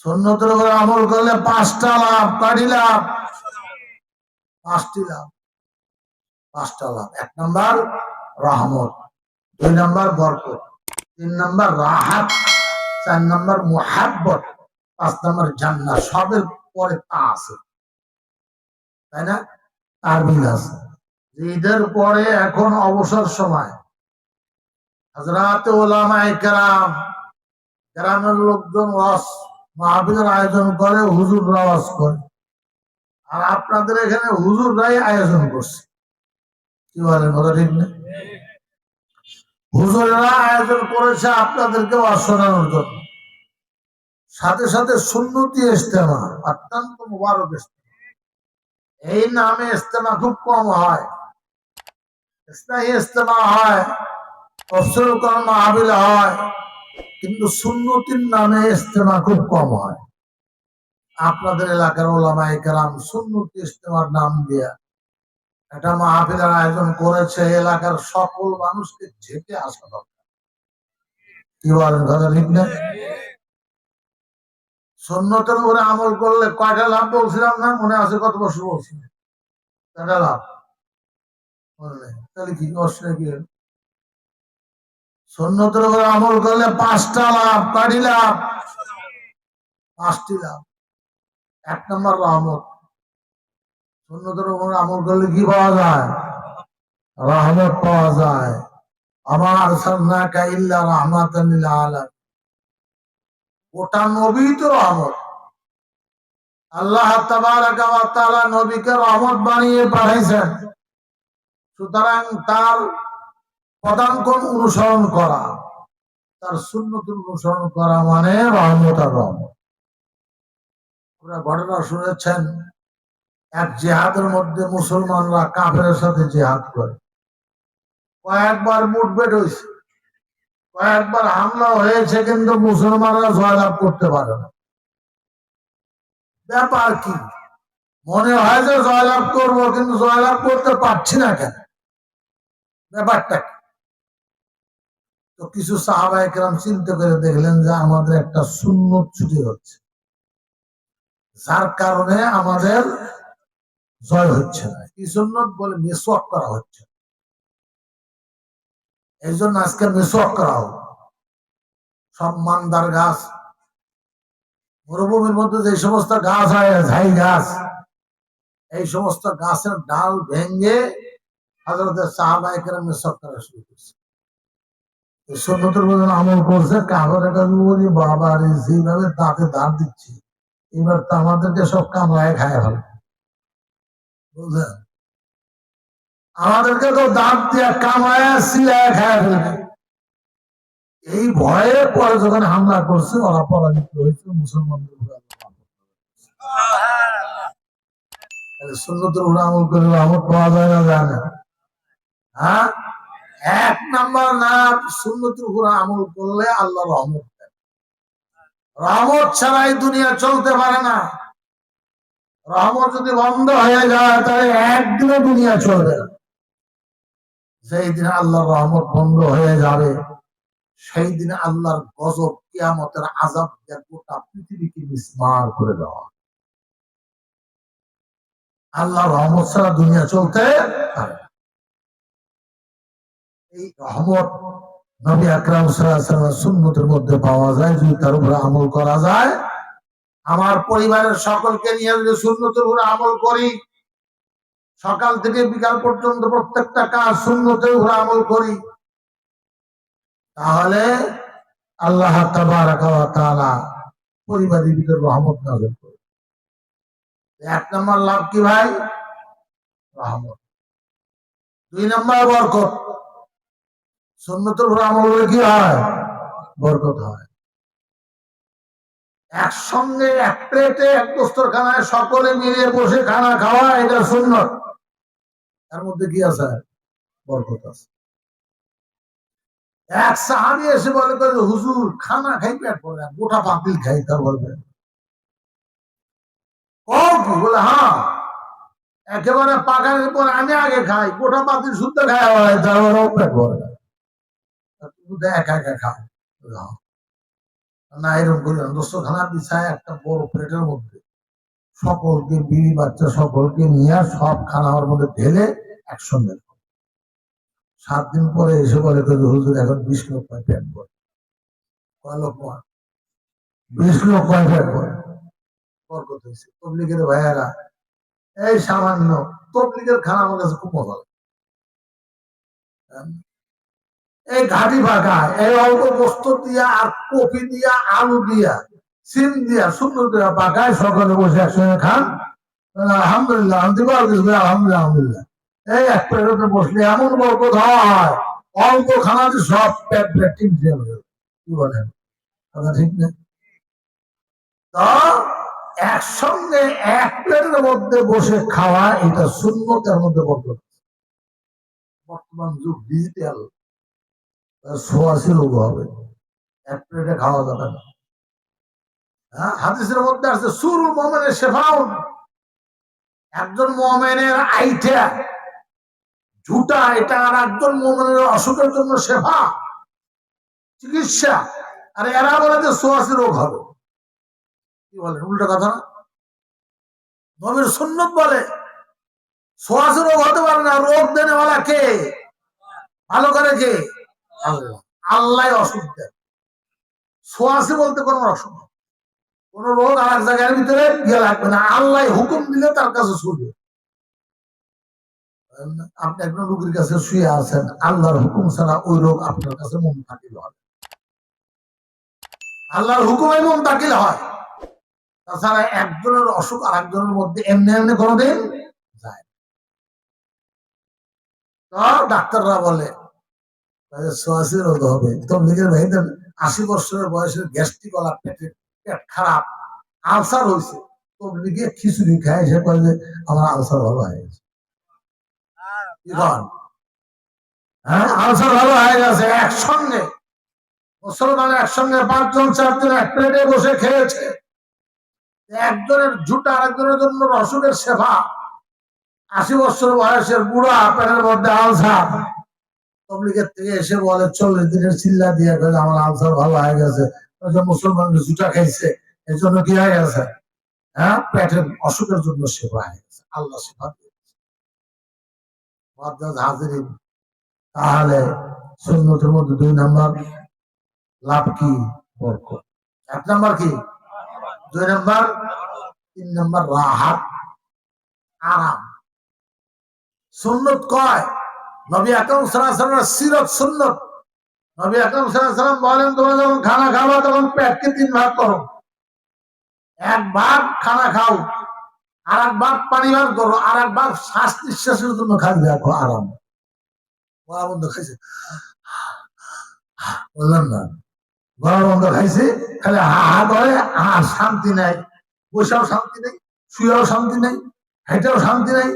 সুন্নতের উপরে আমল করলে 5টা লাভ। কয়টি লাভ? 5টি লাভ। 5টা লাভ। 1 নাম্বার রহমত, 2 নাম্বার বরকত, 3 নাম্বার রাহাত, 4 নাম্বার মুহাব্বত, 5 নাম্বার জান্নাত। সবের পরে তা আছে, তাই না? তার মিল আছে। ঈদের পরে এখন অবসর সময় হযরত উলামায়ে কেরাম, গ্রামের লোকজন ওয়াজ মাহফিলের আয়োজন করে, হুজুররা ওয়াজ করে। আর আপনাদের এখানে হুজুররাই আয়োজন করছে। কি বলেন, কথা ঠিক না? হুজুররা আয়োজন করেছে আপনাদেরকে ওয়াজ শোনানোর জন্য। সাথে সাথে সুন্নতি ইজতেমা, অত্যন্ত মুবারক ইজতেমা। এই নামে ইজতেমা খুব কম হয়। ইসলাহি ইজতেমা হয়, তাফসীর কোরআন মাহফিল হয়, কিন্তু সুন্নতির নামে ইজতেমা খুব কম হয়। আপনাদের এলাকার উলামায়ে কেরাম সুন্নতি ইজতেমার নাম দিয়ে একটা মাহফিলের আয়োজন করেছে। এলাকার সকল মানুষকে ঝেঁকে আসা দরকার। কি বলেন, কথা ঠিক না? সুন্নতের উপরে আমল করলে কয়টা লাভ বলছিলাম না? মনে আছে কত বছর বলছিলাম? 4টা লাভ। তাহলে কি অসুবিধা কি? সুন্নতের উপরে আমল করলে 5টা লাভ। কয়টি লাভ? 5টি লাভ। 1 নাম্বার রহমত। সুন্নতের উপরে আমল করলে কি পাওয়া যায়? রহমত পাওয়া যায়। আমা আরসালনাকা ইল্লা রাহমাতাল লিল আলামিন। ওটা নবী তো রহমত। আল্লাহ তাবারাকা ওয়া তাআলা নবীকে রহমত বানিয়ে পাঠাইছেন। সুতরাং তার পদাঙ্কন অনুসরণ করা, তার সুন্নত অনুসরণ করা মানে রহমত আর রহমত। আপনারা ঘটনা শুনেছেন, এক জিহাদের মধ্যে মুসলমানরা কাফেরের সাথে জিহাদ করে। কয়েকবার মুঠভেট হয়েছে, কয়েকবার হামলা হয়েছে, কিন্তু মুসলমানরা জয়লাভ করতে পারে না। ব্যাপার কি? মনে হয় যে জয়লাভ করবো, কিন্তু জয়লাভ করতে পারছি না কেন? ব্যাপারটা কি? তো কিছু সাহাবায়ে কেরাম চিন্তা করে দেখলেন যে আমাদের একটা সুন্নত ছুটি হচ্ছে, যার কারণে আমাদের জয় হচ্ছে না। কি সুন্নত? বলে মিসওয়াক করা হচ্ছে। এই জন্য আজকে মিসওয়াক করা হবে। সব মানদার গাছ, মরুভূমির মধ্যে যে সমস্ত গাছ হয়, ঝাই গাছ, এই সমস্ত গাছের ডাল ভেঙে হযরত সাহাবায়ে কেরাম মিসওয়াক করা শুরু করছে। এই সুন্নতের উপর আমল করছে। কাফেররা বলি বাবা রে, যেভাবে দাঁতে দাঁত দিচ্ছে, এবার তো আমাদেরকে সব কামড়ায় খায় ফেলে। বুঝলেন? আমাদেরকে তো দাঁত দিয়ে কামড়ায় সিলায় খায় ফেলবে। এই ভয়ে পরে যখন হামলা করছে, ওরা পরাজিত হয়েছে। মুসলমানদের সুন্নতের উপর আমল করে রহমত পাওয়া যায় না, যায় না? হ্যাঁ, 1 নাম্বার নাম সুন্নতের উপর আমল করলে আল্লাহ রহমত দেন। রহমত ছাড়াই দুনিয়া চলতে পারে না। রহমত যদি বন্ধ হয়ে যায়, তাহলে একদিনও দুনিয়া চলবে না। যেই দিন আল্লাহর রহমত বন্ধ হয়ে যাবে, সেই দিন আল্লাহর গজব, কিয়ামতের আযাব দিয়ে গোটা পৃথিবীকে মিসমার করে দেওয়া। আল্লাহর রহমত ছাড়া দুনিয়া চলতে পারে না। এই রহমত নবী আকরাম সাল্লাল্লাহু আলাইহি ওয়াসাল্লামের সুন্নতের মধ্যে পাওয়া যায়। যদি তার উপরে আমল করা যায়, আমার পরিবারের সকলকে নিয়ে যদি সুন্নতের উপরে আমল করি, সকাল থেকে বিকাল পর্যন্ত প্রত্যেকটা কাজ সুন্নতের উপরে আমল করি, তাহলে আল্লাহ তাবারাকা ওয়া তাআলা পরিবারের ভিতর রহমত নাযিল করবে। 1 নাম্বার লাভ কি ভাই? রহমত। 2 নাম্বার বরকত। সুন্নতের উপর আমল করলে কি হয়? বরকত হয়। একসঙ্গে এক প্লেটে এক দস্তরখানায় সকলে মিলে বসে খানা খাওয়া, এটা সুন্নত। তার মধ্যে কি আছে? বরকত আছে। এক সাহাবী এসে বলে, হুজুর খানা খাই পেট ভরে না, গোটা পাতিল খাই। তার বলবে কি? বলে হ্যাঁ, একেবারে পাকানোর পর আমি আগে খাই, গোটা পাতিল শুদ্ধ খাওয়া হয়, তারপরেও পেট ভরে না। তুমি একা একা খাও। না এরকম করি না, দোস্তখানা বিছায় একটা বড় প্লেটের মধ্যে সকলকে বিড়ি বাচ্চা সকলকে নিয়ে সব খানার মধ্যে ঢেলে একসঙ্গে 7 দিন পরে এসে বলে হুজুর এখন 20 লক্ষ পেট পড়ে। কয় লক্ষ? 20 লক্ষ পেট পড়ে। বরকত হয়েছে। তবলিগের ভাইয়ারা এই সামান্য তবলিগের খানা আমার কাছে খুব মজা লাগে। এই ঘাটি ফাঁকা এই অল্প বস্তু দিয়া আর কপি দিয়া আলু দিয়া সিম দিয়া সুন্দর করে পাকায় সকালে বসে একসঙ্গে খান, আলহামদুলিল্লাহ আলহামদুলিল্লাহ আলহামদুলিল্লাহ। এই এক প্লেটে বসলে এমন বরকত হয়, অল্প খানাতে সব পেট পেট টিপ দিয়ে কি বলেন কথা ঠিক না? তো একসঙ্গে এক প্লেটের মধ্যে বসে খাওয়া এটা সুন্নতের মধ্যে বরকত। বর্তমান যুগ ডিজিটাল, ছোঁয়াশি রোগ হবে, এক প্লেটে খাওয়া যাবে না। হ্যাঁ, হাদিসের মধ্যে আছে সুরুল মুমিনের শিফাউন, একজন মুমিনের আইটা ঝুটা এটা আর একজন মুমিনের অসুখের জন্য সেবা চিকিৎসা। আর এরা বলে যে ছোঁয়াশি রোগ হবে, কি বলেন উল্টা কথা না? নবীর সুন্নত বলে ছোঁয়াশি রোগ হতে পারে না, রোগ দেনেওয়ালা কে? ভালো করে কে? আল্লাহ। আল্লাহ অসুখ দেয়। ছোঁয়াশি বলতে কোনো অসুখ, কোন রোগ আর এক জায়গার ভিতরে গিয়ে লাগবে না, আল্লাহ হুকুম দিলে তার কাছে শুনবে। আপনি একজন রোগীর কাছে শুয়ে আছেন, আল্লাহর হুকুম ছাড়া ওই রোগ আপনার কাছে মন থাকিল হয়, আল্লাহর হুকুমে মন থাকিল হয়। তাছাড়া একজনের অসুখ আর একজনের মধ্যে এমনি এমনি কোনোদিন যায়। তো ডাক্তাররা বলে ছোঁয়াশি রোগ হবে। তবলিগের ভাইদের 80 বছরের বয়সের গ্যাস্ট্রিক ওলা পেটের পেট খারাপ, আলসার হয়েছে, তবলিগে খিচুড়ি খায়, সে বলে যে আমার আলসার ভালো হয়ে গেছে। হ্যাঁ, আলসার ভালো হয়ে গেছে। একসঙ্গে মুসলমান একসঙ্গে 5 জন 4 জন এক প্লেটে বসে খেয়েছে, একজনের ঝুটা আরেকজনের জন্য অসুখের সেবা। 80 বছর বয়সের বুড়া পেটের মধ্যে আলসার, তবলিগের থেকে এসে বলে 40 দিনের চিল্লা দিয়ে আমার আলসার ভালো হয়ে গেছে। মুসলমান ঝুটা খাইছে, এই জন্য কি হয়ে গেছে? হ্যাঁ, পেটের অসুখের জন্য সেবা হয়ে গেছে, আল্লাহ সেবা দিয়েছে। তাহলে সুন্নতের মধ্যে 2 নাম্বার লাভ কি? বরকত। 1 নাম্বার কি? 2 নাম্বার। 3 নাম্বার রাহাত, আরাম। সুন্নত কয় নবী আকরাম সাল্লাল্লাহু আলাইহি ওয়াসাল্লামের সিরাত সুন্নত। নবী আকরাম সাল্লাল্লাহু আলাইহি ওয়াসাল্লাম বলেন তোমরা যখন খানা খাবা তখন পেটকে 3 ভাগ করো, 1 ভাগ খানা খাও, আর 1 ভাগ পানি ভাগ করো, আর 1 ভাগ শ্বাস নিঃশ্বাসের জন্য খালি রাখো, আরাম। গলা বন্ধ খাইছে, বললাম না, গলা বন্ধ খাইছে, খালি হা হা করে, আর শান্তি নাই, বসেও শান্তি নেই, শুয়েও শান্তি নেই, হেঁটেও শান্তি নেই,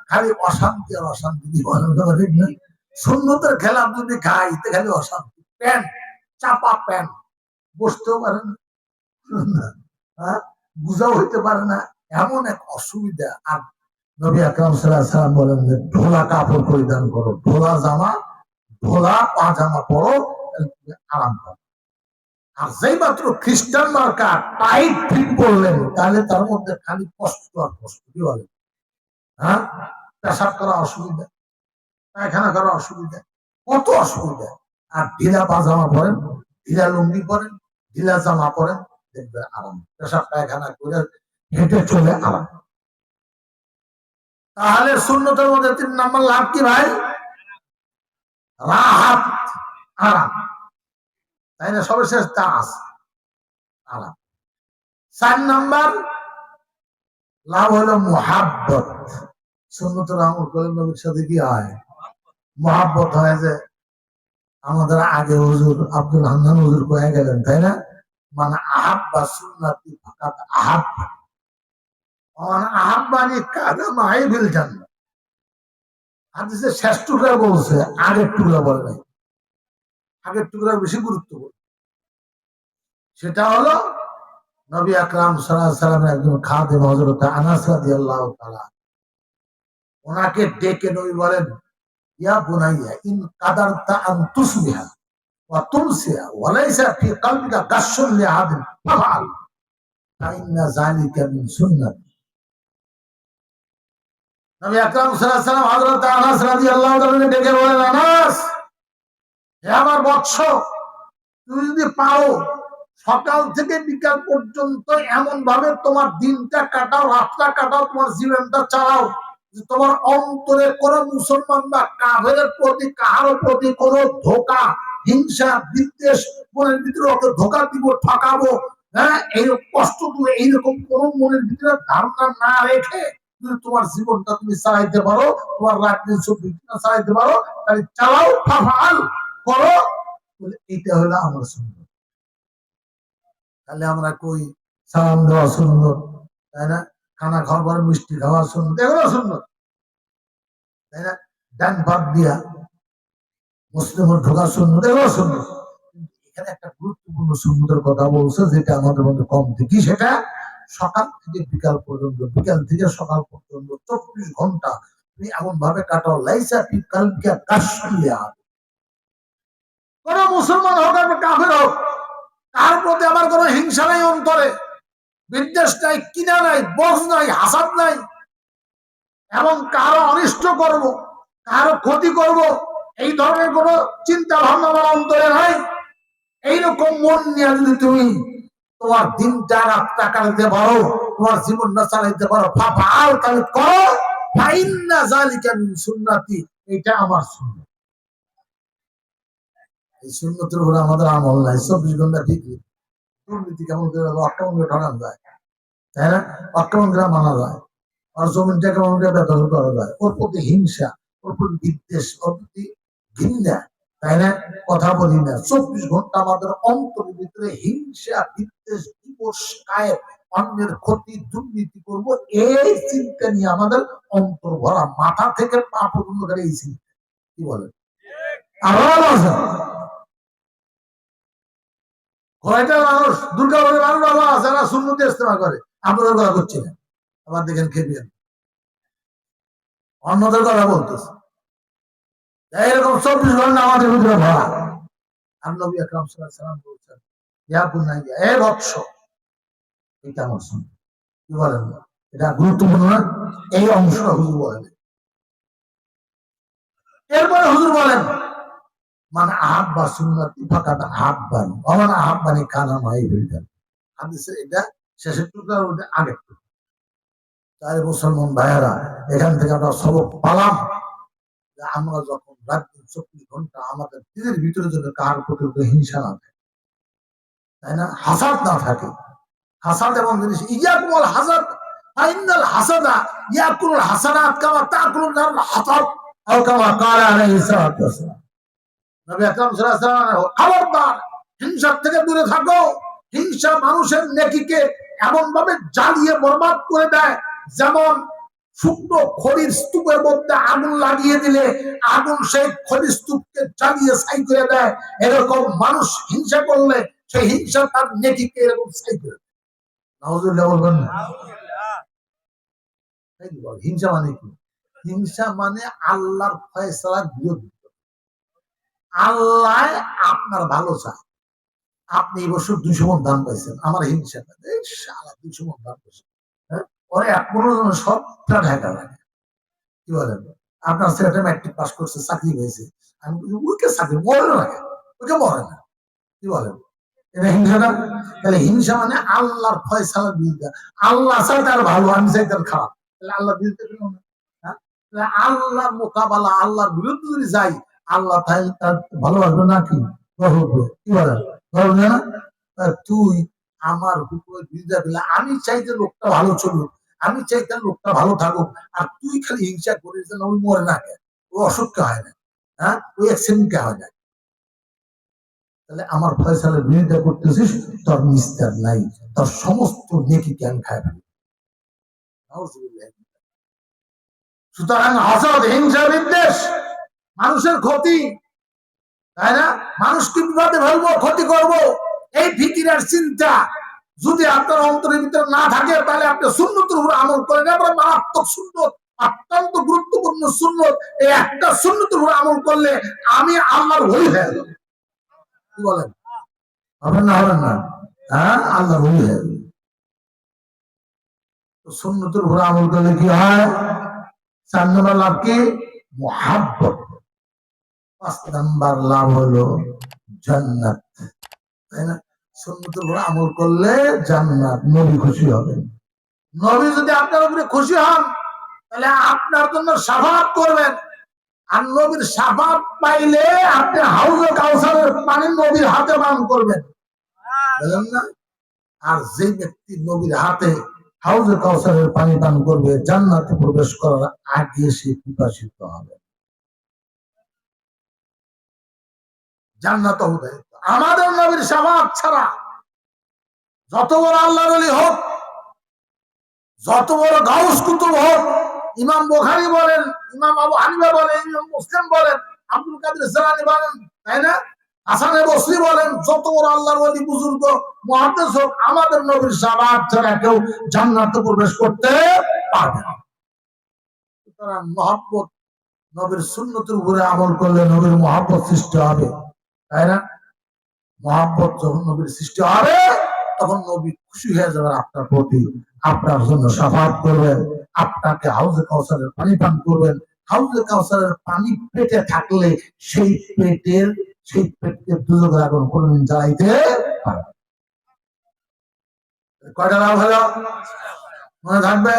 খালি অশান্তি আর অশান্তি। ঠিক না? সুন্নতের খেলা যদি খাই খালি অশান্তি, প্যান চাপা প্যান, বসতেও পারে না, হ্যাঁ, বুঝাও হইতে পারে না, এমন এক অসুবিধা। আর নবী আকরাম সাল্লাল্লাহু আলাইহি ওয়াসাল্লাম বলেন যে ঢোলা কাপড় পরিধান করো, ঢোলা জামা, ঢোলা পাজামা পরো, আরাম করো। আর যেই মাত্র খ্রিস্টান মার্কা টাইট ফিট করলেন, তাহলে তার মধ্যে খালি কষ্ট আর কষ্ট। কি বলে? হ্যাঁ, পেশাব করা অসুবিধা, পায়খানা করা অসুবিধা, কত অসুবিধা। আর ঢিলা পাজামা পরেন, ঢিলা লুঙ্গি পরেন, ঢিলা জামা পরেন, দেখবে আরাম, পেশাব পায়খানা করে হেঁটে চলে আরাম। তাহলে সুন্নতের মধ্যে 3 নাম্বার লাভ কি ভাই? রাহাত, আরাম, তাই না? সর্বশেষ দাস, আরাম। 4 নাম্বার লাভ হলো মুহাব্বত। সুন্নতের আমল করলে নবীর সাথে কি হয়? মুহাব্বত হয়। যে আমাদের আগে হুজুর আব্দুল হান্নান হুজুর কয়ে গেলেন, তাই না? মানে আহাব্বা সুন্নতি ফাকাত আহাব্বা, মানে আহাব্বানি কাদামাই বিল জান্নাত। হাদিসের শেষ টুকরা বলছে, আগের টুকরা বলে নাই। আগের টুকরা বেশি গুরুত্বপূর্ণ। সেটা হলো নবী আকরাম সাল্লাল্লাহু আলাইহি ওয়াসাল্লামের একজন খাদেম হযরত আনাস রাদিয়াল্লাহু তাআলা, ওনাকে ডেকে নবী বলেন ইয়া বুনাইয়া ইন কাদারতা আন তুসবিহা, وتمسي وليس في قلبك غش لأحد فافعل فإن ذلك من سنة নবী আকরাম সাল্লাল্লাহু আলাইহি ওয়াসাল্লাম হযরত আনাস রাদিয়াল্লাহু তাআলা ডেকে বলেন, আনাস হে আমার বৎস, তুমি যদি পারো সকাল থেকে বিকাল পর্যন্ত এমন ভাবে তোমার দিনটা কাটাও, রাতটা কাটাও, তোমার জীবনটা চালাও যে তোমার অন্তরে কোন মুসলমান বা কাফেরের প্রতি কারো প্রতি কোন ধোঁকা, হিংসা, বিদ্বেষ, মনের ভিতরে ওকে ধোঁকা দিব, ঠকাবো, হ্যাঁ, এইরকম কষ্ট দেবো, এইরকম কোন মনের ভিতরে ধারণা না রেখে যদি তোমার জীবনটা তুমি চালাইতে পারো, তোমার রাত দিন 24 ঘন্টা চালাইতে পারো, তাহলে চালাও, ফাফআল করো। এটা হলো আমার সুন্নাত। তাহলে আমরা কই সালাম দেওয়া সুন্নাত, তাই না? খানা খাওয়ার পরে মিষ্টি খাওয়া সুন্নাত, এগুলো সুন্নাত, তাই না? ডান ভাত দিয়া মুসলিমের ঢোকা সুন্নাত, এগুলো সুন্নাত। এখানে একটা গুরুত্বপূর্ণ সুন্নতের কথা বলছে, যেটা আমাদের মধ্যে কম দেখি, সেটা সকাল থেকে বিকাল পর্যন্ত, বিকাল থেকে সকাল পর্যন্ত 24 ঘন্টা তুমি এমন ভাবে কাটাও, লাইসা ফি কালবিকা গাশিয়া। কোন মুসলমান হোক আর কাফের হোক, তার প্রতি আমার কোন হিংসা নাই, অন্তরে বিদ্বেষ নাই, কিনা নাই, বজ নাই, হাসাদ নাই, এবং কারো অনিষ্ট করব, কারো ক্ষতি করব, এই ধরনের কোন চিন্তা ভাবনা আমার অন্তরে নাই। এইরকম মন নিয়ে যদি তুমি তোমার দিনটা রাতটা কাটাতে পারো, তোমার জীবনটা চালাইতে পারো, ফাফআল, তাহলে করো, ফাইন্না যালিকা মিন সুন্নতি, এটা আমার সুন্নাত। এই সুন্নতের উপরে আমাদের আমল নাই। 24 ঘন্টা ঠিকই দুর্নীতি কেমন করে অক্রমণ করে ঠকানো যায়, তাই না? অক্রমণ করে মানা যায়, আর জমিনটা কেমন করে বেদখল করা যায়, ওর প্রতি হিংসা, ওর প্রতি বিদ্বেষ, ওর প্রতি ঘৃণা, তাই না? কথা বলি না, 24 ঘন্টা আমাদের অন্তরের ভিতরে হিংসা, বিদ্বেষ, দিবস কায়েম, অন্যের ক্ষতি, দুর্নীতি করব, এই চিন্তা নিয়ে আমাদের অন্তর ভরা, মাথা থেকে পা পর্যন্ত এই চিন্তা। কি বলেন? কয়টা মানুষ দুর্গাপুরের মানুষ বাবা যারা সুন্নতি ইস্তেমা করে, আপনাদের কথা করছি না, আবার দেখেন খেপিয়েন, অন্যদের কথা বলতেছে। এরকম 24 ঘন্টা আমাদের ভিতরে ভরা। আর নবী আকরাম সাল্লাল্লাহু আলাইহি ওয়াসাল্লাম বলছেন, ইয়া বুনাইয়া, এ বৎস, এটা আমার সুন্নাত। কি বলেন? এটা গুরুত্বপূর্ণ না? এই অংশটা হুজুর বলেন। এরপরে হুজুর বলেন, মানে আহাব্বা সুন্নতি ফাকাদ আহাব্বানি ওয়া মান আহাব্বানি কানা মাই ফিল। হাদিসের এটা শেষের টুকরা, ওটা আগের টুকরা। তাই মুসলমান ভাইয়েরা, এখান থেকে আমরা সবক পালাম যে আমরা যখন রাত 24 ঘন্টা আমাদের দিনের ভিতরে যদি কার প্রতি হিংসা না থাকে, তাই না, হাসাদ না থাকে। হাসাদ এবং জিনিস ইয়াকুল হাসাদ, ফাইনাল হাসাদা ইয়াকুল হাসানাত কামা তাকুলুন নারুল হাতাব, আও কামা ক্বালা আলাইহিস সালাতু ওয়াসসালাম। নবী আকরাম সাল্লাল্লাহু আলাইহি ওয়াসাল্লাম, খবরদার হিংসা থেকে দূরে থাকো। হিংসা মানুষের নেকিকে এমন ভাবে জ্বালিয়ে বরবাদ করে দেয়, যেমন শুকনো খড়ির স্তূপের মধ্যে আগুন লাগিয়ে দিলে আগুন সেই খড়ির স্তূপকে জ্বালিয়ে ছাই করে দেয়। এরকম মানুষ হিংসা করলে সেই হিংসা তার নেকিকে এরকম ছাই করে দেয়। নাউজুবিল্লাহ বলবেন না? হিংসা মানে কি? হিংসা মানে আল্লাহর ফয়সালার বিরোধী। আল্লাহ আপনার ভালো চায়, আপনি এই বছর 200 মণ ধান পাইছেন, আমার হিংসা, 200 মণ ধান পাইছেন, ওরে 15 জন সবটা ঢাকা লাগে। কি বলেন? আপনার ছেলেটা ম্যাট্রিক পাস করছে, চাকরি হয়েছে, আমি ওইকে চাকরি মরে না, ওকে মরে না। কি বলেন? এটা হিংসা না? তাহলে হিংসা মানে আল্লাহর ফয়সালার বিরুদ্ধে। আল্লাহ চাই তার ভালো, আমি চাই তার খারাপ, তাহলে আল্লাহর বিরুদ্ধে আল্লাহর মোকাবেলা, আল্লাহর বিরুদ্ধে যদি যাই, আল্লাহ তার ভালোবাসবে নাকি? কি বলেন? না, তুই আমার হুকুমের বিরুদ্ধে দিলে, আমি চাই যে লোকটা ভালো চলুক, আমি চাই তার লোকটা ভালো থাকুক, আর তুই খালি হিংসা করিস, ওই মরে না, ও অসুখকে হয় না, হ্যাঁ, ওই অ্যাক্সিডেন্টকে হয় না। তাহলে আমার ফয়সালের বিরুদ্ধে করতেছিস, তোর নিস্তার নাই, তোর সমস্ত নেকিকে আমি খাই ফেলি। সুতরাং হাসাদ, হিংসা, বিদ্বেষ মানুষের ক্ষতি, তাই না? মানুষকে বিপদে ফেলবো, ক্ষতি করব, এই ফিকিরের চিন্তা যদি আপনার অন্তরের ভিতরে না থাকে, তাহলে আপনি সুন্নতের উপর আমল করেন। আমরা মারাত্মক সুন্নত, অত্যন্ত গুরুত্বপূর্ণ সুন্নত, এই একটা সুন্নতের উপর আমল করলে আমি আল্লাহর ওলি হয়ে যাব। কি বলেন? হবেন না? হবেন না? হ্যাঁ, আল্লাহ বলি হয়ে যাবে। সুন্নতের উপরে আমল করলে কি হয়? 4 নম্বর লাভ কি? মুহাব্বত। 5 নম্বর লাভ হলো জান্নাত। তাই না? সুন্নতের উপরে আমল করলে জান্নাত, নবী খুশি হবেন। নবী যদি আপনার উপরে খুশি হন তাহলে আপনার জন্য শাফাআত করবেন। আর নবীর শাফাআত পাইলে আপনি হাউজে কাউসারের পানি নবীর হাতে পান করবেন, বুঝলেন না? আর যে ব্যক্তি নবীর হাতে হাউজে কাউসারের পানি পান করবে, জান্নাতে প্রবেশ করার আগে সে পিপাসিত হবে। জান্নাত হবে। আমাদের নবীর শাফাআত ছাড়া যত বড় আল্লাহর ওলি হোক, যত বড় গাউস কুতুব হোক, ইমাম বুখারী বলেন, ইমাম আবু হানিফা বলেন, ইমাম মুসলিম বলেন, আব্দুল কাদের জিলানী বলেন, তাই না, হাসান বসরি বলেন, যত বড় আল্লাহর ওলি বুজুর্গ মুহাদ্দিস হোক, আমাদের নবীর শাফাআত ছাড়া কেউ জান্নাতে প্রবেশ করতে পারবে না। সুতরাং মহব্বত, নবীর সুন্নতের উপরে আমল করলে নবীর মহব্বত সৃষ্টি হবে, তাই না? মহব্বত যখন নবীর সৃষ্টি হবে তখন নবী খুশি হয়ে যাবেন আপনার প্রতি, আপনার জন্য শাফাআত করবেন, আপনাকে হাউজে কাউসারের পানি পান করবেন। হাউজে কাউসারের পানি পেটে থাকলে সেই পেটকে দুজকের আগুন কোনদিন জ্বালাইতে পারবে। কয়টা লাভ হলো? মনে থাকবে।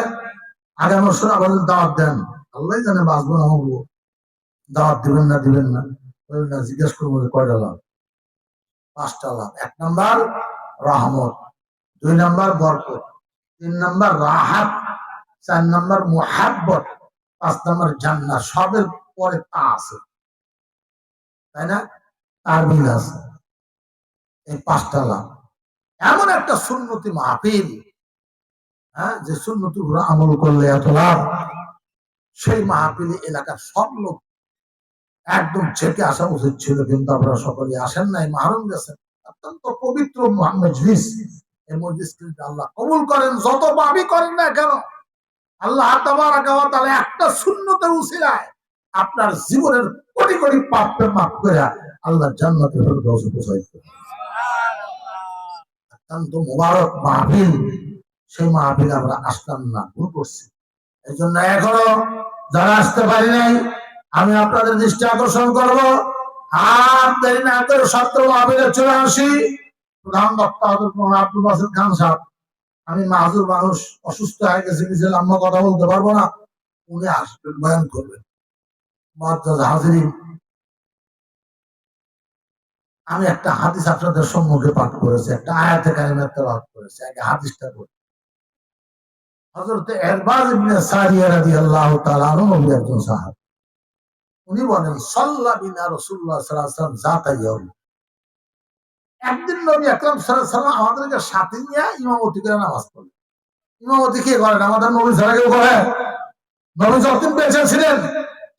আগামী বছর আমাদের দাওয়াত দেন, আল্লাহ জানে বাঁচবো না হবো। দাওয়াত দিবেন না জিজ্ঞেস করবো কয়টা লাভ? 5টা লাভ। 1 নাম্বার রহমত, 2 নাম্বার বরকত, 3 নাম্বার রাহাত, 4 নাম্বার মুহাব্বত, 5 নাম্বার জান্নাত। সবের পরে তা আছে, তাই না? তার মিল আছে। এই 5টা লাভ। এমন একটা সুন্নতি মাহফিল, হ্যাঁ, যে সুন্নতির উপর আমল করলে এত লাভ, সেই মাহফিলে এলাকার সব লোক একদম ছেকে আসা উচিত ছিল, কিন্তু আপনারা সকলে আসেন নাই, মাহরুম গেছেন। অত্যন্ত পবিত্র মজলিস। এই মজলিসকে আল্লাহ কবুল করেন, যত পাপই করেন না কেন, আল্লাহ তাবারাকা ওয়া তাআলা একটা সুন্নতের উসিলায় আপনার জীবনের কোটি কোটি পাপকে মাফ করে আল্লাহ জান্নাতে ফেরদৌসে পৌঁছাইতে। অত্যন্ত মুবারক মাহফিল। সেই মাহফিল আমরা আসলাম না, ভুল করছি। এই জন্য এখনো যারা আসতে পারি নাই, আমি আপনাদের দৃষ্টি আকর্ষণ করবো, আর দেরি না করে 17 মাহফিলে চলে আসি। প্রধান বক্তা আব্দুল বাসিত খান সাহেব, আমি মাহুর মানুষ, অসুস্থ হয়ে গেছে, কিছু লম্বা কথা বলতে পারবো না, উনি আসবেন, বয়ান করবেন। হাজিরিন, আমি একটা হাদিস আপনাদের সম্মুখে পাঠ করেছি, একটা আয়াতে কারিমা তেলাওয়াত করেছি। আগে হাদিসটা বলি। হযরত ইরবাদ ইবনে সারিয়া রাদিয়াল্লাহু তাআলা আনহু একজন সাহাবী, উনি বলেন সাল্লা বিনা রাসূলুল্লাহ সাল্লাল্লাহু আলাইহি ওয়াসাল্লাম যাতা ইয়াউম। একদিন নবী আকরাম সাল্লাল্লাহু আলাইহি ওয়াসাল্লাম আমাদেরকে সাথে নিয়ে ইমামতি করে নামাজ পড়লেন। ইমামতি কে করেন? আমাদের নবী ছাড়া কেউ করে? নবী যতদিন বেঁচে ছিলেন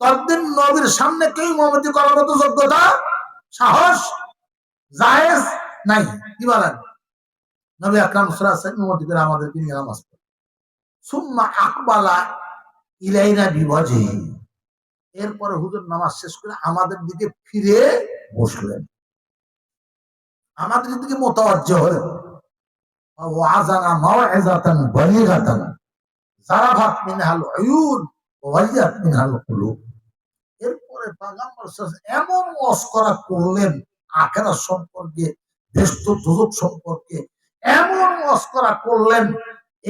ততদিন নবীর সামনে কেউ ইমামতি করার মতো যোগ্যতা, সাহস, জায়েজ নাই। কি বলেন? নবী আকরাম সাল্লাল্লাহু আলাইহি ওয়াসাল্লাম ইমামতি করে আমাদেরকে নিয়ে নামাজ পড়লেন। সুম্মা আকবালা ইলাইনা বিওয়াজহি। এরপরে হুজুর নামাজ শেষ করে আমাদের দিকে ফিরে বসলেন, আমাদের দিকে মুতাওয়াজ্জিহ হলেন। ওয়াজানা মাউইযাতান বালিগাতান যারাফাত মিনহাল উয়ুন ওয়া ওয়াজিয়াত মিনহাল কুলুব। এরপরে পয়গম্বর সাল্লাল্লাহু আলাইহি ওয়াসাল্লাম এমন ওয়াজ করা করলেন আখিরাত সম্পর্কে, বেহেশত দোজখ সম্পর্কে, এমন ওয়াজ করা করলেন,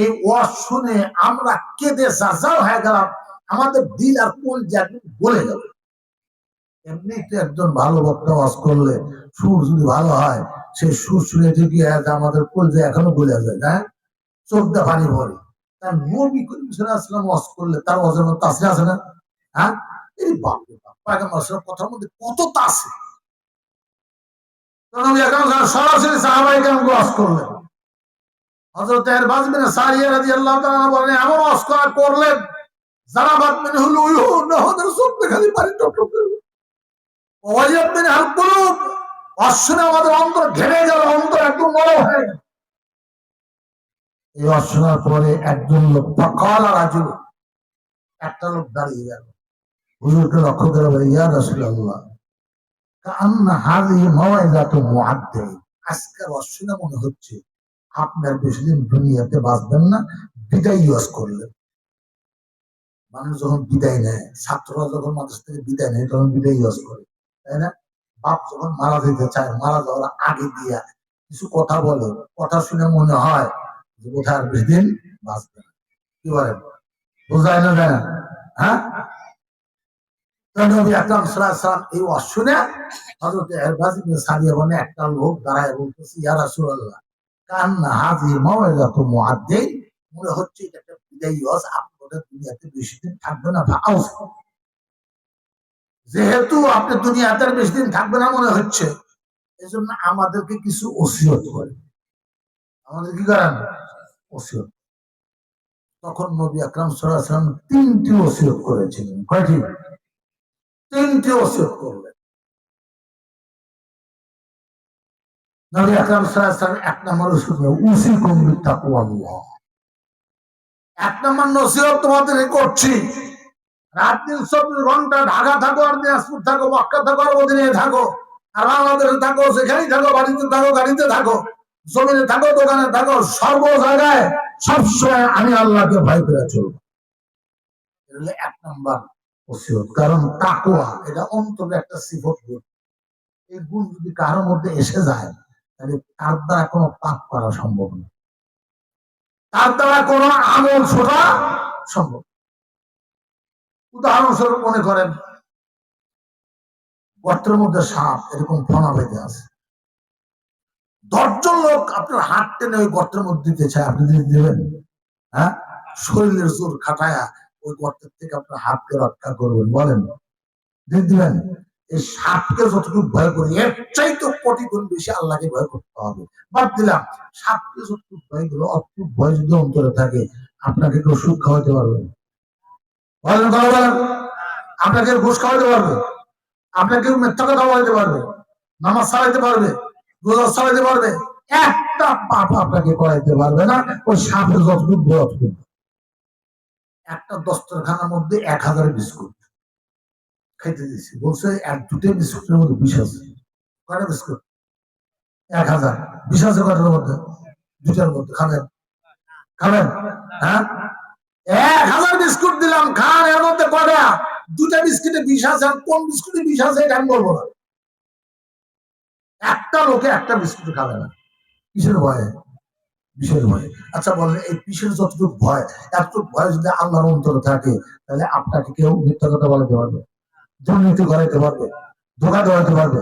এই ওয়াজ শুনে আমরা কেঁদে জারজার হয়ে গেলাম, আমাদের দিল আর কলিজা গলে গেল। এমনি তো একজন ভালো বক্তা ওয়াজ করলে সুর যদি ভালো হয়, সেই সুর শুনে ঠিকই আমাদের কলিজা এখনো গলে যায়, না? চোখ দিয়ে পানি ভরে। তার নবী করিম সাল্লাল্লাহু আলাইহি ওয়াসাল্লাম ওয়াজ করলে তার ওয়াজের মধ্যে তাসির আছে না? হ্যাঁ, এই বাপ রে বাপ, পয়গম্বর সাল্লাল্লাহু আলাইহি ওয়াসাল্লাম কথার মধ্যে কত তাসির। নবী আকরাম সাল্লাল্লাহু আলাইহি ওয়াসাল্লাম সরাসরি সাহাবায়ে কেরাম ওয়াজ করলেন। হযরত ইরবাদ বিন সারিয়া রাদিয়াল্লাহু তাআলা বলেন এমন ওয়াজ করলেন, যারাফাত মিনহুল উয়ুন, ওদের চোখ দিয়ে খালি পানি টপ টপ করে, ওয়া ওয়াজিয়াত মিনহাল কুলুব, ওয়াজ শুনে আমাদের অন্তর ঘেমে গেল, অন্তর একদম নরম হয়ে গেল। এই ওয়াজ শোনার পরে একজন লোক ফাকালা রাজুল, একটা লোক দাঁড়িয়ে গেল, হুজুরকে লক্ষ্য করে বলে ইয়া রাসূলুল্লাহ আজকের অশুনে মনে হচ্ছে আপনার বেশি দিন দুনিয়াতে বাঁচবেন না, বিদায় ইউজ করলেন। মানুষ যখন বিদায় নেয়, ছাত্ররা যখন মানুষ থেকে বিদায় নেয় তখন বিদায় ইউজ করে, তাই না? বাপ যখন মারা যেতে চায়, মারা যাওয়ার আগে দিয়া কিছু কথা বলে, কথা শুনে মনে হয় যে বোধহয় আর বেশি দিন বাঁচবে না। কি বলেন, বোঝায় না? যায় না? হ্যাঁ, এই অশুনে হযরত ইরবাজ ইবনে সারিয়া বলে একটা লোক দাঁড়ায় বলতেছে, ইয়া রাসূলুল্লাহ, কান্না হাযি মাওয়াইযাতু মুআদ্দিন, মনে হচ্ছে এটা একটা বিদায়ী ওয়াজ, আপনাদের দুনিয়াতে বেশি দিন থাকবে না। যেহেতু আপনি দুনিয়াতে বেশি দিন থাকবে না মনে হচ্ছে, এজন্য আমাদেরকে কিছু ওসিয়ত করে। আমাদের কি করেন? ওসিয়ত। তখন নবী আকরাম সাল্লাল্লাহু আলাইহি ওয়াসাল্লাম তিনটি ওসিয়ত করেছিলেন। কয়টি? তিনটি ওসিয়ত করলেন। নবী আকরাম সাল্লাল্লাহু আলাইহি ওয়াসাল্লাম এক নম্বর ওসিয়ত, উসিকুম বিত্তাকওয়াল্লাহ। এক নম্বর নসিহত তোমাদের করছি, রাত দিন 24 ঘন্টা ঢাকা থাকো আর দিনাজপুর থাকো, মক্কা থাকো আর মদিনায় থাকো, আর বাংলাদেশে থাকো, সেখানেই থাকো, বাড়িতে থাকো, গাড়িতে থাকো, জমিনে থাকো, দোকানে থাকো, সর্ব জায়গায় সবসময় আমি আল্লাহকে ভয় করে চলবো। এক নম্বর ওসিয়ত। কারণ তাকওয়া এটা অন্তরে একটা সিফত গুণ। এই গুণ যদি কারোর মধ্যে এসে যায় তাহলে তার দ্বারা কোনো পাপ করা সম্ভব না, তার দ্বারা কোনো আমল ছোটা সম্ভব। উদাহরণস্বরূপ মনে করেন গর্তের মধ্যে সাপ এরকম ফনা বেঁধে আছে, 10 জন লোক আপনার হাত টেনে ওই গর্তের মধ্যে দিতে চায়, আপনি দিতে দেবেন? হ্যাঁ, শরীরের জোর খাটায়া ওই গর্তের থেকে আপনার হাতকে রক্ষা করবেন, বলেন দিতে দিবেন? এই সাপকে যতটুকু ভয় করি, এর চাইতে কোটি গুণ বেশি আল্লাহকে ভয় করতে হবে। বাদ দিলাম, সাপকে যতটুকু ভয় করলো, অতটুকু ভয় যদি অন্তরে থাকে, আপনাকে কেউ সুদ খাওয়াইতে পারবে? বলেন বলেন, আপনাকে ঘুষ খাওয়াইতে পারবে? আপনাকে মিথ্যা কথা বলতে পারবে? নামাজ চালাইতে পারবে? রোজা চালাইতে পারবে? একটা পাপ আপনাকে করাইতে পারবে না। ওই সাপের যতটুকু ভয় অতটুকু। একটা দস্তরখানার মধ্যে 1000 বিস্কুট খাইতে দিচ্ছি, বলছে এক দুটো বিস্কুটের মধ্যে বিষ আছে। কয়টা বিস্কুট? 1000। বিষ আছে কয়টার মধ্যে? দুটার মধ্যে। খাবেন? খাবেন? হ্যাঁ, 1000 বিস্কুট দিলাম, খান। এর মধ্যে কয়টা? দুটা বিস্কুটে বিষ আছে। কোন বিস্কুটে বিষ আছে এটা আমি বলবো না। একটা লোকে একটা বিস্কুট খাবে না, কিসের ভয়ে? বিষের ভয়ে। আচ্ছা বলেন, এই বিষের যতটুকু ভয়, এতটুকু ভয় যদি আল্লাহর অন্তরে থাকে, তাহলে আপনাকে কেউ মিথ্যা কথা বলাতে পারবে? দুর্নীতি করাইতে পারবে? ধোঁকা দেওয়াতে পারবে?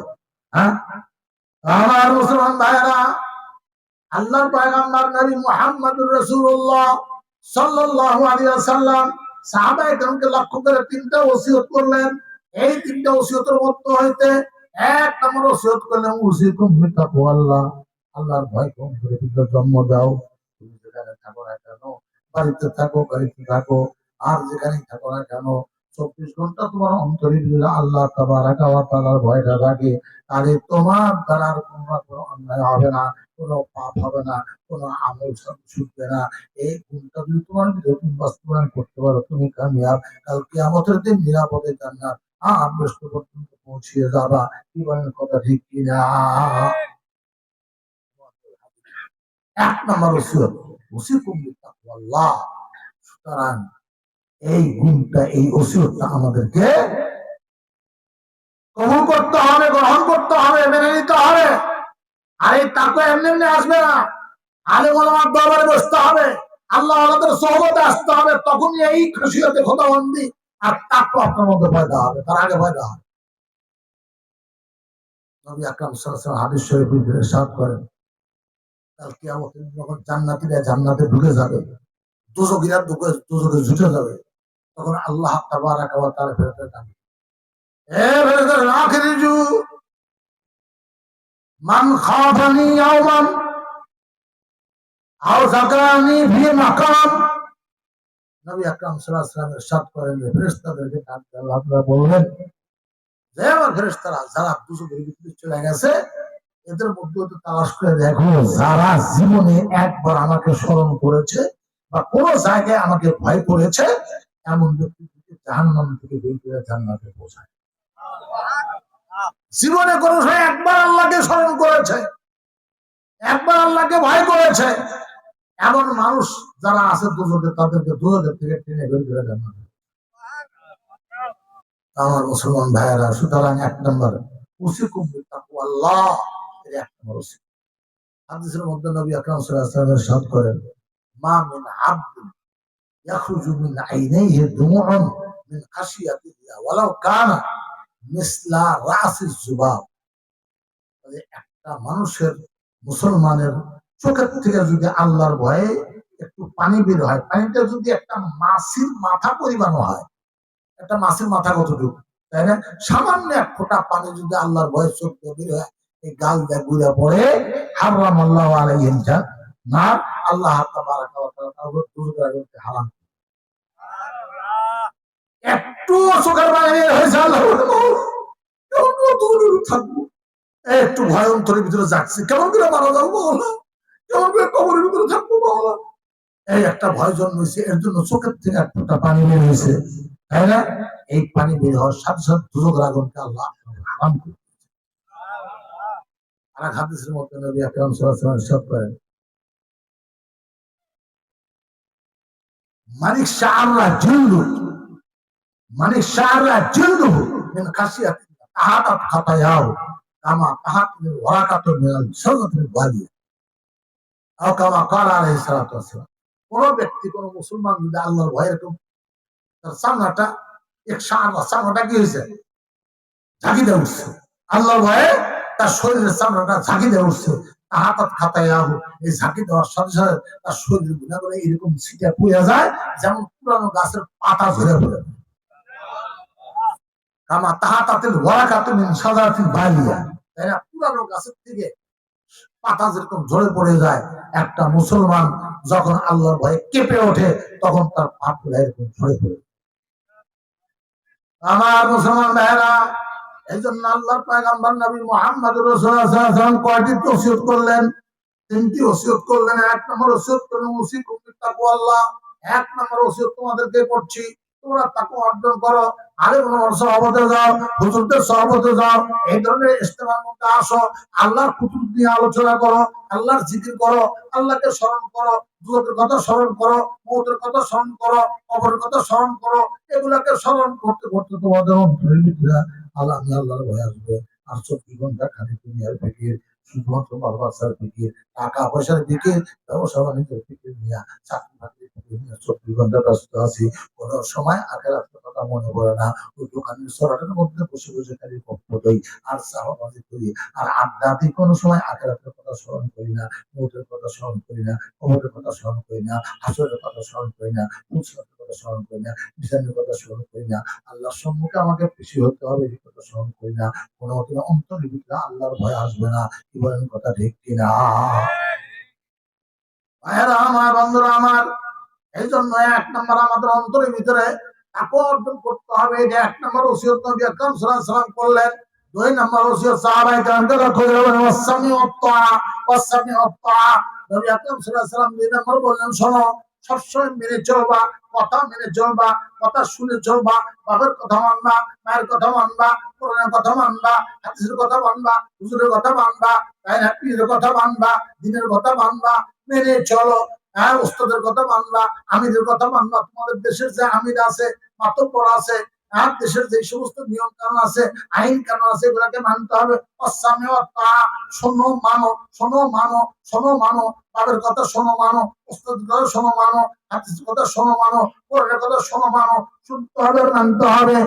হ্যাঁ, আমার মুসলমান ভাইয়েরা, আল্লাহর পয়গম্বর নবী মুহাম্মদুর রাসূলুল্লাহ সাল্লাল্লাহু আলাইহি ওয়াসাল্লাম সাহাবায়ে কেরামকে লক্ষ্য করে 3টা ওসিয়ত করলেন। এই 3টা ওসিয়তের মধ্যে হইতে এক নম্বর ওসিয়ত করলেন, উসিকুম বিতাকওয়াল্লাহ, আল্লাহর ভয় কম করে জন্ম দাও। তুমি যেখানে থাকো না কেন, বাড়িতে থাকো, গাড়িতে থাকো, আর যেখানেই থাকো না কেন, 24 ঘন্টা তোমার অন্তরে যদি আল্লাহ তাবারাকা ওয়া তাআলার ভয়টা থাকে, তাহলে তোমার দ্বারা কোনো অন্যায় হবে না, কোনো পাপ হবে না, কোনো আমল ছুটবে না। এই গুণটা যদি তোমার ভিতরে তুমি বাস্তবায়ন করতে পারো, তুমি কামিয়াব। কাল কিয়ামতের দিন নিরাপদে জান্নাত বেহেশত পর্যন্ত পৌঁছিয়ে যাবা। কি বলেন, কথা ঠিক কিনা? এক নম্বর ওসিয়ত, উসিকুম বিতাকওয়াল্লাহ। সুতরাং এই গুণটা, এই ওসিয়তটা আমাদেরকে কবুল করতে হবে, গ্রহণ করতে হবে, মেনে নিতে হবে। আর এই তাকওয়া এমনি এমনি আসবে না। আলেম ওলামার দরবারে বসতে হবে, আল্লাহ ওয়ালাদের সোহবতে আসতে হবে, তখনই এই খুশিয়তে খোদাবন্দি আর তাকওয়া আপনার মধ্যে পয়দা হবে। তার আগে পয়দা হবে। নবী আকরাম সাল্লাল্লাহু আলাইহি ওয়াসাল্লাম হাদিস শরীফে ইরশাদ করেন, কাল কিয়ামতের দিন যখন জান্নাতীরা জান্নাতে ঢুকে যাবে, দোজখীরা দোজখে ঝুঁকে যাবে, তখন আল্লাহ তাবারাকা ওয়া তাআলা ফেরেশতাদের ডাকবে, এ ফেরেশতারা, আখরিজু মান খাফানি ইয়াওমান আও যাকারানি ফি মাকাম। নবী আকরাম সাল্লাল্লাহু আলাইহি ওয়াসাল্লাম ইরশাদ করেন, ফেরেশতাদেরকে ডাক দিয়ে আপনারা বলবেন যে, আমার ফেরেশতারা যারা দোজখের ভিতরে চলে গেছে, এদের মধ্যে তো তালাশ করে দেখো, যারা জীবনে একবার আমাকে স্মরণ করেছে বা কোন জায়গায় আমাকে ভয় করেছে, এমন ব্যক্তিকে জাহান্নাম থেকে বের করে জান্নাতে পৌঁছায়। জীবনে কোনো সময় একবার আল্লাহকে স্মরণ করেছে, একবার আল্লাহকে ভয় করেছে, এমন মানুষ যারা আছে দুজকে, তাদেরকে দুজকের থেকে টেনে বের করে দেন। আমার মুসলমান ভাইয়েরা, সুতরাং এক নম্বর উসিকুম বিতাকওয়াল্লাহ, এর এক নম্বর উসিক। হাদিসের মধ্যে নবী আকরাম সাল্লাল্লাহু আলাইহি ওয়াসাল্লাম ইরশাদ করেন, মা মিন আবদিন ইয়াখরুজু মিন আইনাইহি দুমুউন মিন খাশিয়াতিল্লাহ ওয়ালাউ কানা মিসলা রাসিজ যুবাব। একটা মানুষের, মুসলমানের চোখের থেকে যদি আল্লাহর ভয়ে একটু পানি বের হয়, পানিটা যদি একটা মাছির মাথা পরিমাণ হয়, একটা মাছের মাথা কতটুকু, তাই না? সামান্য এক ফোঁটা পানি যদি আল্লাহর ভয়ে চোখ বের হয়, এই গাল দিয়ে ঘুরে পড়ে, হারাম আল্লাহ আলাইহিল জান্নাত, আল্লাহ তাবারাকা ওয়া তাআলা তার উপর দুজকের আগুনকে হারাম। একটু চোখের পানি বের হয়েছে, আল্লাহ থাকবো, একটু ভয় অন্তরের ভিতরে যাচ্ছে, কেমন করে মারা যাবো বলো, কেমন করে কবরের ভিতরে থাকবো বলো, এই একটা ভয় জন্মেছে, এর জন্য চোখের থেকে এক ফোঁটা পানি বের হয়েছে, তাই না? এই পানি বের হওয়ার সাথে সাথে দুজকের আগুনকে আল্লাহ হারাম করে দিয়েছে। আর হাদিসের মধ্যে নবী আকরাম সাল্লাল্লাহু আলাইহি ওয়াসাল্লাম ইরশাদ করেন, মানিক শাআরা জিলদু, মানিক শাআরা জিলদু মিন খাশিয়াতিল্লাহ তাহাতাত খাতায়াও কামা তাহাতুল ওয়ারাকাতু মিনাল শাজাতিল ওয়ালিয়া, আও কামা ক্বালা আলাইহিস সালাতু ওয়াসসালাম। কোন ব্যক্তি, কোন মুসলমান যদি আল্লাহর ভয়ে এরকম তার সামনাটা, এক শাআরা, সামনাটা কি হয়েছে, ঝাঁকি দিয়ে উঠছে, আল্লাহর ভয়ে তার শরীরের চামড়াটা ঝাঁকি দিয়ে উঠছে, তাহাতাত খাতায়াহু, এই ঝাঁকি দেওয়ার সাথে সাথে তার শরীর গুণাগুলো এরকম ছিটা পুড়ে যায়, যেমন পুরানো গাছের পাতা ঝরে পড়ে। কামা তাহাতাতিল ওয়ারাকাতু মিন শাজারাতিল বালিয়া, তাই না? পুরানো গাছের থেকে পাতা যেরকম ঝরে পড়ে যায়, একটা মুসলমান যখন আল্লাহর ভয়ে কেঁপে ওঠে, তখন তার পাপগুলো এরকম ঝরে পড়ে। আমার মুসলমান ভাইয়েরা, এই জন্য আল্লাহর পয়গম্বর নবী মুহাম্মদ রাসূলুল্লাহ সাল্লাল্লাহু আলাইহি ওয়াসাল্লাম কয়টি ওসিয়ত করলেন? তিনটি ওসিয়ত করলেন। এক নম্বর ওসিয়ত করলেন উসিকুম বিতাকওয়াল্লাহ, এক নম্বর ওসিয়ত তোমাদেরকে করছি, তোমরা তাকওয়া অর্জন করো, আলেমুল সহবতে যাও, হুজুরদের সহবতে যাও, এই ধরনের ইজতেমার মধ্যে আসো, আল্লাহর কুতুব নিয়ে আলোচনা করো, আল্লাহর জিকির করো, আল্লাহকে স্মরণ করো, দুজকের কথা স্মরণ করো, মওতের কথা স্মরণ করো, কবরের কথা স্মরণ করো, এগুলাকে স্মরণ করতে করতে তোমাদের অন্তরের ভিতরে আল্লাহ, আল্লাহর ভয় আসবে। আর 24 ঘন্টা খালি দুনিয়ার ফিকির, শুধুমাত্র ভালোবাসার ফিকির, টাকা পয়সার ফিকির, ব্যবসা বাণিজ্যের ফিকির নিয়ে, চাকরি বাকরির ফিকির নিয়ে 24 ঘন্টা ব্যস্ত আছি, কোন সময় আখিরাতের কথা মনে পড়ে না। ওই দোকানের সরাটের মধ্যে বসে বসে খালি গপ্প দেই আর চাপাবাজি করি আর আড্ডা দিই, কোনো সময় আখিরাতের কথা স্মরণ করি না, মওতের কথা স্মরণ করি না, কবরের কথা স্মরণ করি না, হাসরের কথা স্মরণ করি না, ফুলসরাতের কথা স্মরণ করি না, বিচারের কথা স্মরণ করি না, আল্লাহর সম্মুখে আমাকে খুশি হতে হবে এই কথা স্মরণ করি না, কোনো অন্তরের ভিতরে আল্লাহর ভয় আসবে না। কি বলেন, কথা ঠিক কিনা? ভাইয়েরা আমার, বন্ধুরা আমার, এই জন্য এক নম্বর আমাদের অন্তরের ভিতরে তাকওয়া অর্জন করতে হবে। এটা এক নম্বর ওসিয়ত নবী আকরাম সাল্লাল্লাহু আলাইহি ওয়াসাল্লাম করলেন। দুই নম্বর ওসিয়ত সাহাবায়ে কেরামকে লক্ষ্য করে বলেন, ওয়াসসামি ওয়াত-তাআ, ওয়াসসামি ওয়াত-তাআ। নবী আকরাম সাল্লাল্লাহু আলাইহি ওয়াসাল্লাম দুই নম্বর বললেন, শোনো, সবসময় মেনে চলবা, কথা মেনে চলবা, কথা শুনে চলবা, বাবার কথা মানবা, মায়ের কথা মানবা, কোরআনের কথা মানবা, হাদিসের কথা মানবা, হুজুরের কথা মানবা, তাই না, পীরের কথা মানবা, দ্বীনের কথা মানবা, মেনে চলো। হ্যাঁ, উস্তাদের কথা মানবা, আমিরের কথা মানবা, তোমাদের দেশের যে আমির আছে, মাতব্বর আছে, আর দেশের যে সমস্ত নিয়ম কানুন আছে, আইন কানুন আছে, এগুলাকে মানতে হবে। অসামে অত্তা, শোনো মানো, শোনো মানো, শোনো মানো, বাবার কথা শোনো মানো, উস্তাদের কথা শোনো মানো, হাদিসের কথা শোনো মানো, কোরআনের কথা শোনো মানো, শুনতে হবে, মানতে হবে।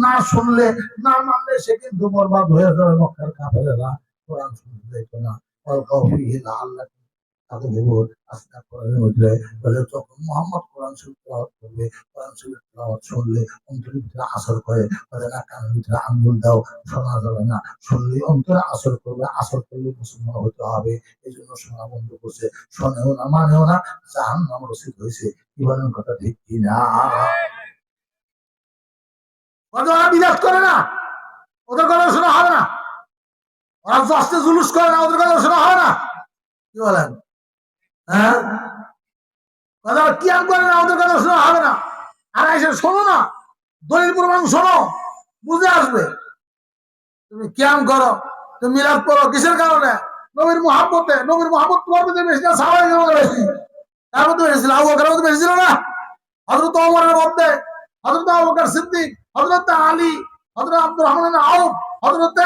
না শুনলে, না মানলে সে কিন্তু বরবাদ হয়ে যাবে। মক্কার কাফেরেরা কোরআন শুনতে যেত না, ওয়ালকাউ ফীহি লাআল্লাকুম তাগলিবুন। আজকে কোরআনের মধ্যে বলে, যখন মুহাম্মদ কোরআন শরীফ তেলাওয়াত করবে, কোরআন শরীফ তেলাওয়াত শুনলে অন্তরের ভিতরে আসর করে, বলে না কানের ভিতরে আঙ্গুল দাও, শোনা যাবে না, শুনলে অন্তরে আসর করবে, আসর করলে মুসলমান হতে হবে। এই জন্য শোনা বন্ধ করছে, শোনেও না, মানেও না, জাহান্নাম রসিদ হয়েছে। কি বলেন, কথা ঠিক কিনা? ওরা বিরাজ করে না, ওদের কথা শোনা হবে না। ওরা আস্তে জুলুস করে না, ওদের কথা শোনা হবে না। কি বলেন? হ্যাঁ, কথা কি আম করে না, ওদের কথা শোনা হবে না। আর এসে শোনো না, দলিল প্রমাণ শোনো, বুঝে আসবে। তুমি কিয়াম করো, তুমি মিলাদ পড়ো, কিসের কারণে? নবীর মুহাব্বতে। নবীর মুহাব্বত তোমার মধ্যে বেশি না, সাহাবায়ে কেরামের বেশি। তার মধ্যে বেশি ছিল, আবু বকরের মধ্যে বেশি ছিল না? হযরত ওমরের মধ্যে, হযরত আবু বকর সিদ্দিক, হযরত আলী, হযরত আব্দুর রহমান আউফ, হযরত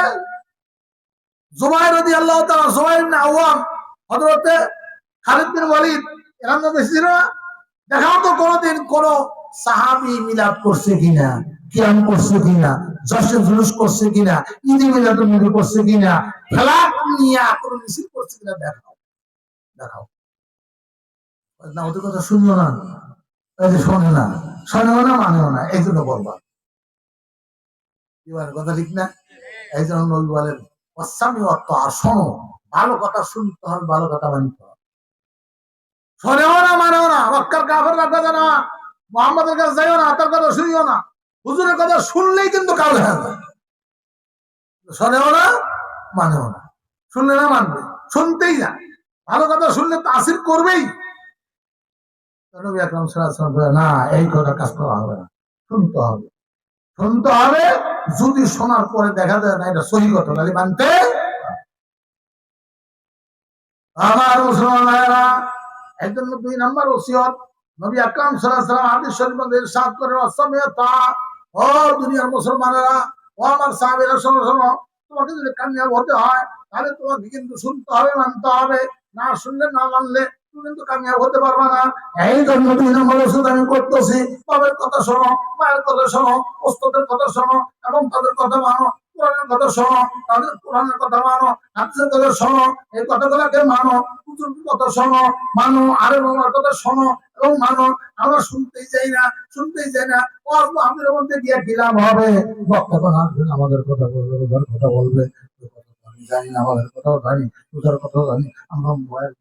জুবাইর রাদিয়াল্লাহু তাআলা, জুবাইর ইবনে আওয়াম, হযরত খালিদ বিন ওয়ালিদ, এরা মধ্যে বেশি ছিল না? দেখাও তো কোনদিন কোন সাহাবী মিলাদ করছে কিনা, কিয়াম করছে কিনা, জশ্নে জুলুস করছে কিনা, ঈদে মিলাদুন নবী করছে কিনা, ফেলাক নিয়া কোন মিছিল করছে কিনা, দেখাও। দেখাও না, ওদের কথা শুনলো না, এই যে শোনে না, শোনেও না, মানেও না, এই জন্য বলবা কি বলেন, কথা ঠিক না? এই জন্য নবী বলেন ওয়াসামি ওয়াত আর শোনো, ভালো কথা শুনতে হবে, ভালো কথা মানতে হবে। শোনেও না, মানেও না, মক্কার কাফেররা কথা না, মুহাম্মাদের কাছে যাইও না, তার কথা শুনিও না। হুজুরের কথা শুনলেই কিন্তু কাল হয়ে যায়। শোনেও না, মানেও না, শুনলে না মানবে, শুনতেই না, ভালো কথা শুনলে তাসির করবেই। নবী আকরাম সাল্লাল্লাহু আলাইহি ওয়াসাল্লাম বলেন, না, এই কথা কাজ করা হবে না, শুনতে হবে। শুনতে হবে, যদি শোনার পরে দেখা যায় না এটা সহি কথা, তাহলে মানতে। আমার মুসলমান ভাইয়েরা, এই জন্য 2 নম্বর ওসিয়ত নবী আকরাম সাল্লাল্লাহু আলাইহি ওয়াসাল্লাম হাদিস শরীফের মধ্যে ইরশাদ করেন, ওয়াসামিয়াতা, ও দুনিয়ার মুসলমানেরা, ও আমার সাহাবীরা, শোনো শোনো, তোমাকে যদি কামিয়াব হতে হয় তাহলে তোমাকে কিন্তু শুনতে হবে, মানতে হবে। না শুনলে, না মানলে তুমি কিন্তু কামিয়াব হতে পারবে না। এই জন্য 2 নম্বর ওসিয়ত আমি করতেছি, বাবার কথা শোনো, মায়ের কথা শোনো, ওস্তাদের কথা শোনো, এবং তাদের কথা মানো। কোরআনের কথা শোনো, তাদের কোরআনের কথা মানো, হাদিসের কথা শোনো, এই কথাগুলোকে মানো, হুজুরের কথা শোনো, মানো, আরে বাবার কথা শোনো এবং মানো। আমরা শুনতেই চাই না, শুনতেই চাই না। ওয়াজ মাহফিলের মধ্যে গিয়ে কি লাভ হবে? বক্তাগণ আসবেন, আমাদের কথা বলবে, ওদের কথা বলবে, আমি জানি না, আমাদের কথাও জানি, ওদের কথাও জানি, আমরা মোবাইল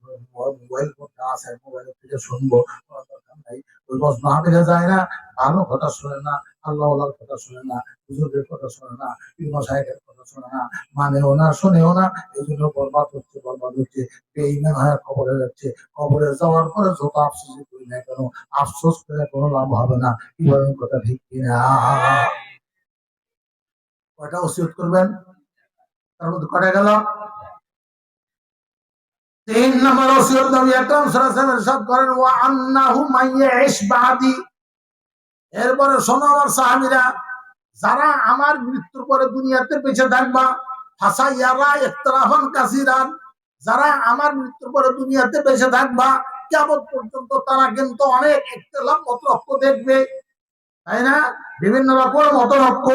করতে আসে, মোবাইলের থেকে শুনবো, দরকার নাই। ওই ওয়াজ মাহফিলে যায় না, ভালো কথা শুনে না, আল্লাহ ওয়ালার কথা শুনে না, হুজুরের কথা শুনে না, পীর মাশায়েখের কথা শুনে না, মানেও না, শুনেও না। এই জন্য বরবাদ হচ্ছে, বরবাদ হচ্ছে, বেঈমান হয়ে কবরে যাচ্ছে। কবরে যাওয়ার পরে যত আফসোস করি না কেন, আফসোস করে কোনো লাভ হবে না। কি বলেন, কথা ঠিক কিনা? কয়টা ওসিয়ত করবেন? তার মধ্যে কটা গেল? 3 নম্বর ওসিয়ত নবী আকরাম সাল্লাল্লাহু আলাইহি ওয়াসাল্লাম ইরশাদ করেন, ওয়া আন্নাহু মাইয়াইশ বাদি। এরপরে শোনো আমার সাহাবীরা, যারা আমার মৃত্যুর পরে দুনিয়াতে বেঁচে থাকবা, ফাসাইয়ারা ইখতিলাফান কাসীরান, যারা আমার মৃত্যুর পরে দুনিয়াতে বেঁচে থাকবা, কিয়ামত পর্যন্ত তারা কিন্তু অনেক ইখতিলাফ মতলক্ষ দেখবে, তাই না? বিভিন্ন রকমের মতলক্ষ,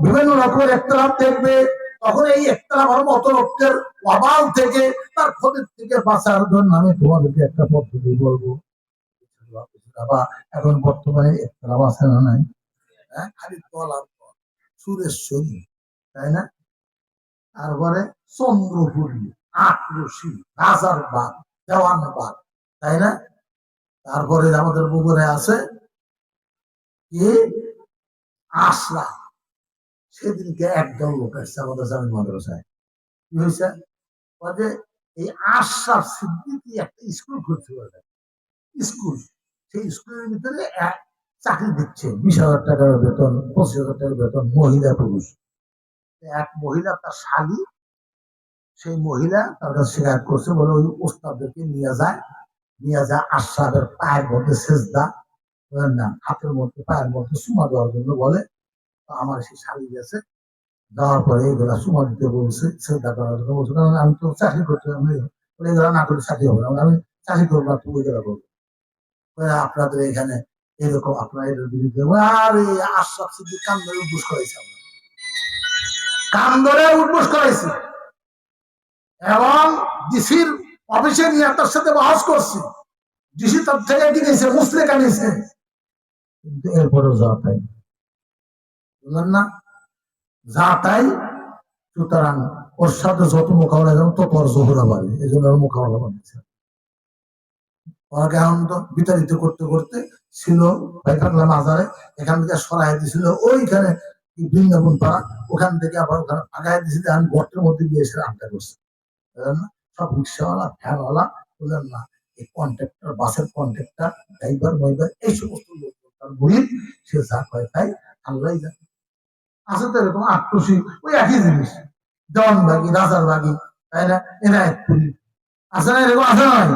বিভিন্ন রকমের ইখতিলাফ দেখবে। তখন এই ইখতিলাফ আর মতলক্ষের ওয়াবাল থেকে, তার ক্ষতির থেকে বাঁচার জন্য আমি তোমাদেরকে একটা পদ্ধতি বলবো। বাবা, এখন বর্তমানে ইখতিলাফ আছে না নাই? হ্যাঁ, খালি দলার সুরেশ্বরী, তাই না? তারপরে চন্দ্রপুরী, আক্রোশী, রাজারবাগ, দেওয়ানবাগ, তাই না? তারপরে আমাদের বগুড়ায় আছে কি আশরা। সেদিনকে একদল লোক আসছে আমাদের জামিল মাদ্রাসায়। কি হয়েছে? যে এই আশরাফ সিদ্দিকী একটা স্কুল খুলছে, স্কুল। সেই স্কুলের ভিতরে চাকরি দিচ্ছে, 20,000 টাকার বেতন, 25,000 টাকার বেতন, মহিলা পুরুষ। এক মহিলা তার শালী, সেই মহিলা তার কাছে শিকার করছে, বলে ওই ওস্তাদদেরকে নিয়ে যায় আশরাফের পায়ের মধ্যে সেজদা, না হাতের মধ্যে, পায়ের মধ্যে সুমা দেওয়ার জন্য বলে। তো আমার সেই শালী গেছে, দেওয়ার পরে এগুলা সুমা দিতে বলছে, সেজদা করার জন্য বলছে, কারণ আমি তো চাকরি করতে, এগুলা না করে চাকরি হবে না, আমি চাকরি করবো না, তুমি এগুলা করবো। আপনাদের এখানে এরকম, আপনার এদের বিরুদ্ধে আরে আশরাফ সিদ্দিক কান ধরে উদ্বোস করেছে, কান ধরে উদ্বোস করেছে, এবং ডিসির অফিসে নিয়ে তার সাথে বহস করছি। ডিসি তার থেকে কিনেছে, মুসলেকা নিয়েছে, কিন্তু এরপরেও যা তাই, বুঝলেন না? যা তাই। সুতরাং ওর সাথে যত মোকাবেলা যাবে তত ওর জোহরা বাড়ে, এই জন্য ওর মোকাবেলা বাড়ছে। ওনাকে এখন তো বিতাড়িত করতে করতে ছিল ভাই পাগলা মাজারে, এখান থেকে সরাই দিয়েছিল ওইখানে বৃন্দাবন পাড়া, ওখান থেকে আবার ওখানে আগাই দিয়েছিল, এখন গর্তের মধ্যে গিয়ে এসে আড্ডা করছে। সব রিক্সাওয়ালা, ভ্যানওয়ালা, বুঝলেন না, এই কন্ট্রাক্টর, বাসের কন্ট্রাক্টর, ড্রাইভার, মাইভার, এই সমস্ত লোক তার গরিব, সে যা করে তাই আল্লাহ জানে। আছে তো এরকম আক্রোশী, ওই একই জিনিস। দেওয়ানবাগি, রাজারবাগি, তাই না, এনায়তপুরি, আছে না, এরকম আছে নয়?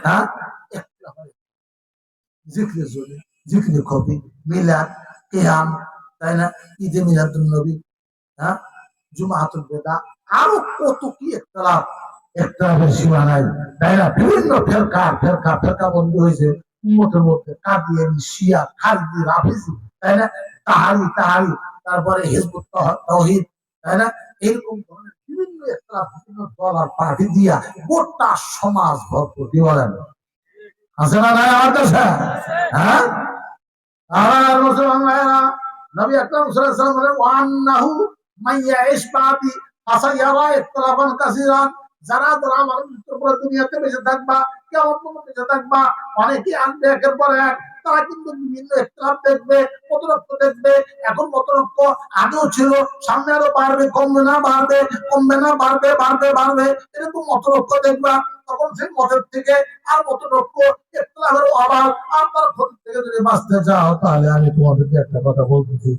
হ্যাঁ, জিক্রে জোরে, জিক্রে কবি, মিলাদ, কিয়াম, তাই না, ঈদে মিলাদুন নবী, হ্যাঁ, জুমাতুল বেদা, আরো কত কি ইখতিলাফ, ইখতিলাফের সীমা নাই, তাই না? বিভিন্ন ফেরকা বন্ধ হয়েছে উম্মতের মধ্যে, কাদিয়ানি, শিয়া, খারিজি, রাফিজি, তাই না, তাহারি, তারপরে হিজবুত তাওহীদ, তাই না, এরকম ধরনের বিভিন্ন ইখতিলাফ, বিভিন্ন দল আর পার্টি দিয়া গোটা সমাজ ভরপুর, কি বলেন? আছে না নাই আমার কাছে? হ্যাঁ, আর মুসলমান ভাইরা, নবী আকরাম সাল্লাল্লাহু আলাইহি ওয়াসাল্লাম বলেন ওয়ান্নাহু মাইয়াইশ বাদি ফাসায়ারা ইখতিলাফান কাসীরান, যারা আমার মৃত্যুর পরে দুনিয়াতে বেঁচে থাকবা, কিয়ামত পর্যন্ত বেঁচে থাকবা, অনেকেই আনবে একের পর এক, তারা কিন্তু বিভিন্ন ইখতিলাফ দেখবে, মতরক্ষ দেখবে। এখন মতরক্ষ আগেও ছিল, সামনে আরো বাড়বে, কমবে না বাড়বে, কমবে না বাড়বে, বাড়বে, এরকম মতরক্ষ দেখবা। তখন সেই মতের থেকে আর মতরক্ষ, ইখতিলাফের অভাব আর তার ক্ষতি থেকে যদি বাঁচতে চাও, তাহলে আমি তোমাদেরকে একটা কথা বলতেছি,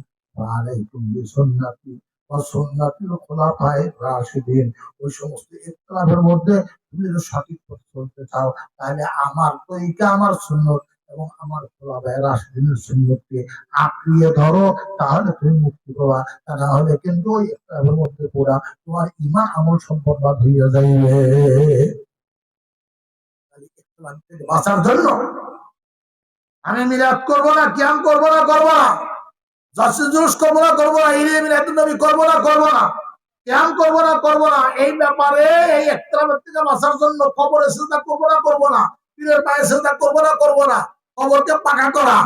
আলাইকুম বিসুন্নতি ওয়া সুন্নাতিল খুলাফায়ে রাশিদিন। ওই সমস্ত ইখতিলাফের মধ্যে তুমি যদি সঠিক পথে চলতে চাও, তাহলে আমার তরিকা, আমার সুন্নত এবং আমার খোলাফায়ে রাশিদিনের সুন্নতকে আঁকড়িয়ে ধরো, তাহলে তুমি মুক্তি পাবা। তা না হলে কিন্তু ওই ইখতিলাফের মধ্যে পড়া তোমার ঈমান আমল সম্পদ বাদ হইয়া যাইবে। বাঁচার জন্য আমি মিলাদ করবো না, কিয়াম করবো না, জাসিস জুলুস করবো না, ঈদে মিলাদুন নবী করবো না, কিয়াম করবো না, এই ব্যাপারে এই ইখতিলাফের থেকে বাঁচার জন্য কবরে সিজদা করবো না, পীরের পায়ে সিজদা করবো না, কবরকে পাকা করা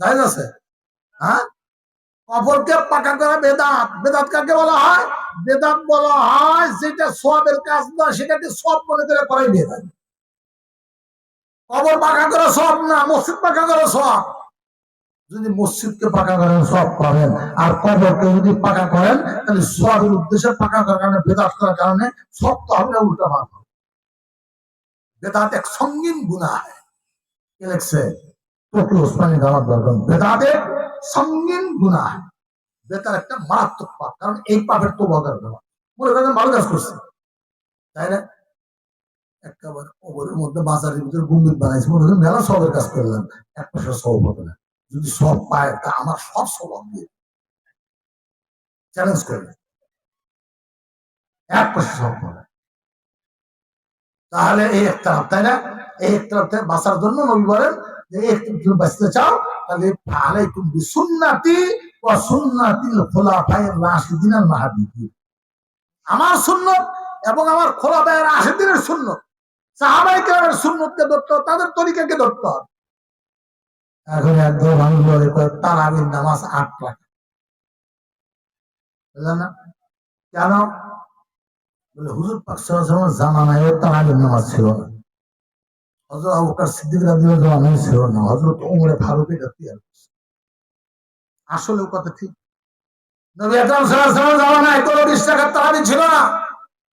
জায়েজ আছে? হ্যাঁ, কবরকে পাকা করা বেদাত। বেদাত কাকে বলা হয়? বেদাত বলা হয় যেটা সওয়াবের কাজ না, সেটাকে সওয়াব মনে করে করাই বেদাত। কবর পাকা করা সওয়াব না, মসজিদ পাকা করা সওয়াব। যদি মসজিদকে পাকা করেন সওয়াব পাবেন, আর কবরকে যদি পাকা করেন তাহলে সওয়াবের উদ্দেশ্যে পাকা করার কারণে, বেদাত করার কারণে সওয়াব তো হবে না, উল্টা ভাব। বেদাত এক সঙ্গীন গুনাহ। কে লিখছে? তকি ওসমানী দাওয়াত বলবেন বেদাত এক সঙ্গীন গুনাহ। বেদাত একটা মারাত্মক পাপ, কারণ এই পাপের তওবা করতে হবে। মনে করেন ভালো কাজ করছে, তাই না, একেবারে কবরের মধ্যে বাজারের ভিতরে গুম্বিত বানাইছে, মনে করেন মেলা সবের কাজ করলাম, এক পয়সা সওয়াব হবে না। যদি সব পায় তা আমার সব স্বভাব দিয়ে চ্যালেঞ্জ করবে, এক পয়সা সব পাবে। তাহলে এই ইখতিলাফ, তাই না, এই ইখতিলাফ থেকে বাঁচার জন্য নবী বলেন যে একটু বাঁচতে চাও, তাহলে আলাইকুম বিসুন্নতি ওয়া সুন্নাতিল খুলাফায়ে রাশিদিনাল মাহদিয়্যিন। আমার সুন্নত এবং আমার খোলাফায়ে রাশিদিনের সুন্নত, সাহাবায়ে কেরামের সুন্নতকে ধরতে হবে, তাদের তরিকাকে ধরতে হবে। এখন একদম মানুষ বলে তারাবির নামাজ 8 টাকা, বুঝলেন না কেন? বলে হুজুর পাক সাল্লাল্লাহু আলাইহি ওয়াসাল্লামের জামানায় তারাবির নামাজ ছিল না, হযরত আবু বকর সিদ্দিক রাদিয়াল্লাহু আনহু জামানায় ছিল না, হযরত ওমর ফারুক এটা তৈরি করছে। আসলে কথা ঠিক। নবী আকরাম সাল্লাল্লাহু আলাইহি ওয়াসাল্লামের জামানায় কোনো 20 টাকার তারাবি ছিল না,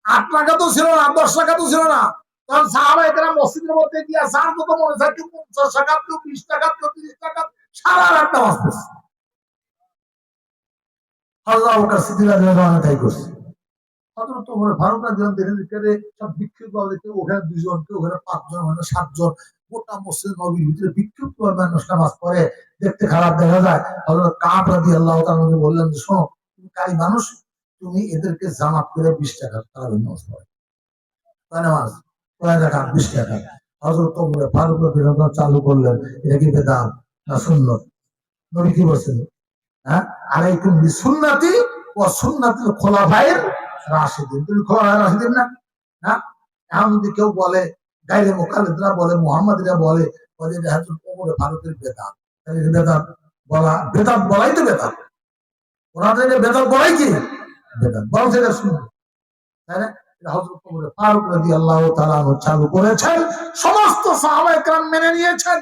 8 টাকা তো ছিল না, 10 টাকা তো ছিল না। তখন সাহাবায়ে কেরাম মসজিদের মধ্যে গিয়া যার যত মনে চায়, 50 টাকা, 20 টাকা, 30 টাকা, সারা রাত নামাজ পড়ছে। হযরত আবু বকর সিদ্দিক রাদিয়াল্লাহু আনহু তাই করছে। হযরত ওমর ফারুক রাদিয়াল্লাহু আনহু দেখেন সব বিক্ষিপ্ত ভাবে, ওখানে 2 জন, ওখানে 5 জন, ওখানে 7 জন, গোটা মসজিদ নববীর ভিতরে বিক্ষিপ্ত ভাবে মানুষ নামাজ পড়ে, দেখতে খারাপ দেখা যায়। হযরত কাব রাদিয়াল্লাহু তাআলা বললেন যে শোনো, তুমি কারি মানুষ, তুমি এদেরকে জামাত করে 20 টাকা তারাবির নামাজ পড়ে, তাই নামাজ কয় টাকা? 20 টাকা। হযরত ওমর ফারুক রাদিয়াল্লাহু তাআলা চালু করলেন, এটা কি বেদাত না সুন্নাত? নবী কি বলেছেন? হ্যাঁ, আলাইকুম বিসুন্নতি ওয়া সুন্নাতিল খুলাফায়ে রাশিদিন। তুমি খোলাফায়ে রাশিদিন না? হ্যাঁ, এখন যদি কেউ বলে, গায়রে মুকাল্লিদরা বলে, মুহাম্মাদিরা বলে যে হযরত ওমর ফারুকের বেদাত, তাহলে বেদাত বলা, বেদাত বলাই তো বেদাত। ওনাদের বেদাত বলাই কি বেদাত বলছে, এটা শুনুন, তাই না? হযরত ওমর ফারুক রাদিয়াল্লাহু তাআলা চালু করেছেন, সমস্ত সাহাবায়ে কেরাম মেনে নিয়েছেন।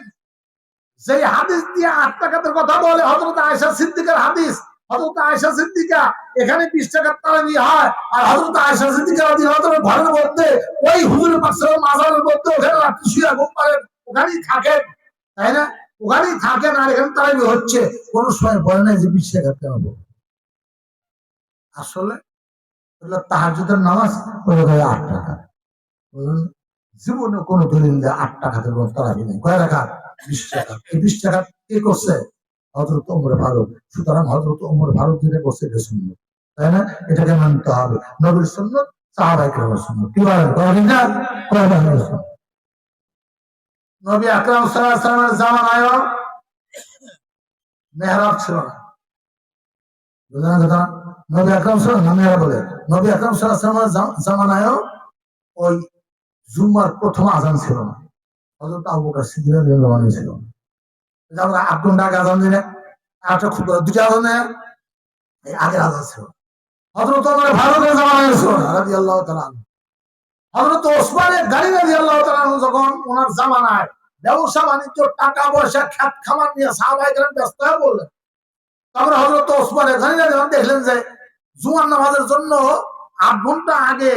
যে হাদিস দিয়ে 8 টাকার কথা বলে হযরত আয়েশা সিদ্দিকার হাদিস, হযরত আয়েশা সিদ্দিকা এখানে 20 টাকার তারাবি হয়, আর হযরত আয়েশা সিদ্দিকা রাদিয়াল্লাহু তাআলা ঘরের মধ্যে ওই হুজুরের পাশে মাজারের মধ্যে ওখানে রাত্রি শুয়ে ঘুম পারেন, ওখানেই থাকেন, তাই না, ওখানেই থাকেন, আর এখানে তারাবি হচ্ছে। কোন সময় বলে নাই যে 20 টাকা কেন বলবো। আসলে তাহাজ্জুদের নামাজ 8 টাকা। জীবনে কোনো দলিল দেয় 8 টাকাতে কোনো তারাবি নেই। কয় রাকাত? 20 টাকা। এই 20 টাকা কে করছে? হযরত ওমর ফারুক। সুতরাং হযরত ওমর ফারুক যেটা করছে এটা সুন্নাত, তাই না? এটাকে মানতে হবে। নবীর সুন্নাত, সাহাবায়ে কেরামের সুন্নাত। কি বলেন? করেন না? করেন না? নবী আকরাম সাল্লাল্লাহু আলাইহি ওয়াসাল্লামের জামানায় মেহরাব ছিল না। বুঝলেন কথা? নবী আকরাম সাল্লাল্লাহু আলাইহি ওয়াসাল্লাম মেহরাব বলে। নবী আকরাম সাল্লাল্লাহু আলাইহি ওয়াসাল্লামের জামানায় ওই জুম্মার প্রথম আজান ছিল না। হযরত আবু বকর সিদ্দিকের জামানায় ছিল। আমরা 8 ঘন্টা আগে আজান দিলে একটা খুব দুটো আজান দেয়, এই আগের আজান ছিল। হযরত ওমর ফারুকের জামানায় ছিল না রাদিয়াল্লাহু তাআলা। হযরত ওসমানের গাড়ি রাদিয়াল্লাহু তাআলা যখন ওনার জামানায় ব্যবসা বাণিজ্য টাকা পয়সা খাত খামার নিয়ে সাহাবায়ে কেরাম ব্যস্ত হয়ে পড়লেন। তারপরে হযরত ওসমানের গাড়ি যখন দেখলেন যে জুমার নামাজের জন্য 8 ঘন্টা আগে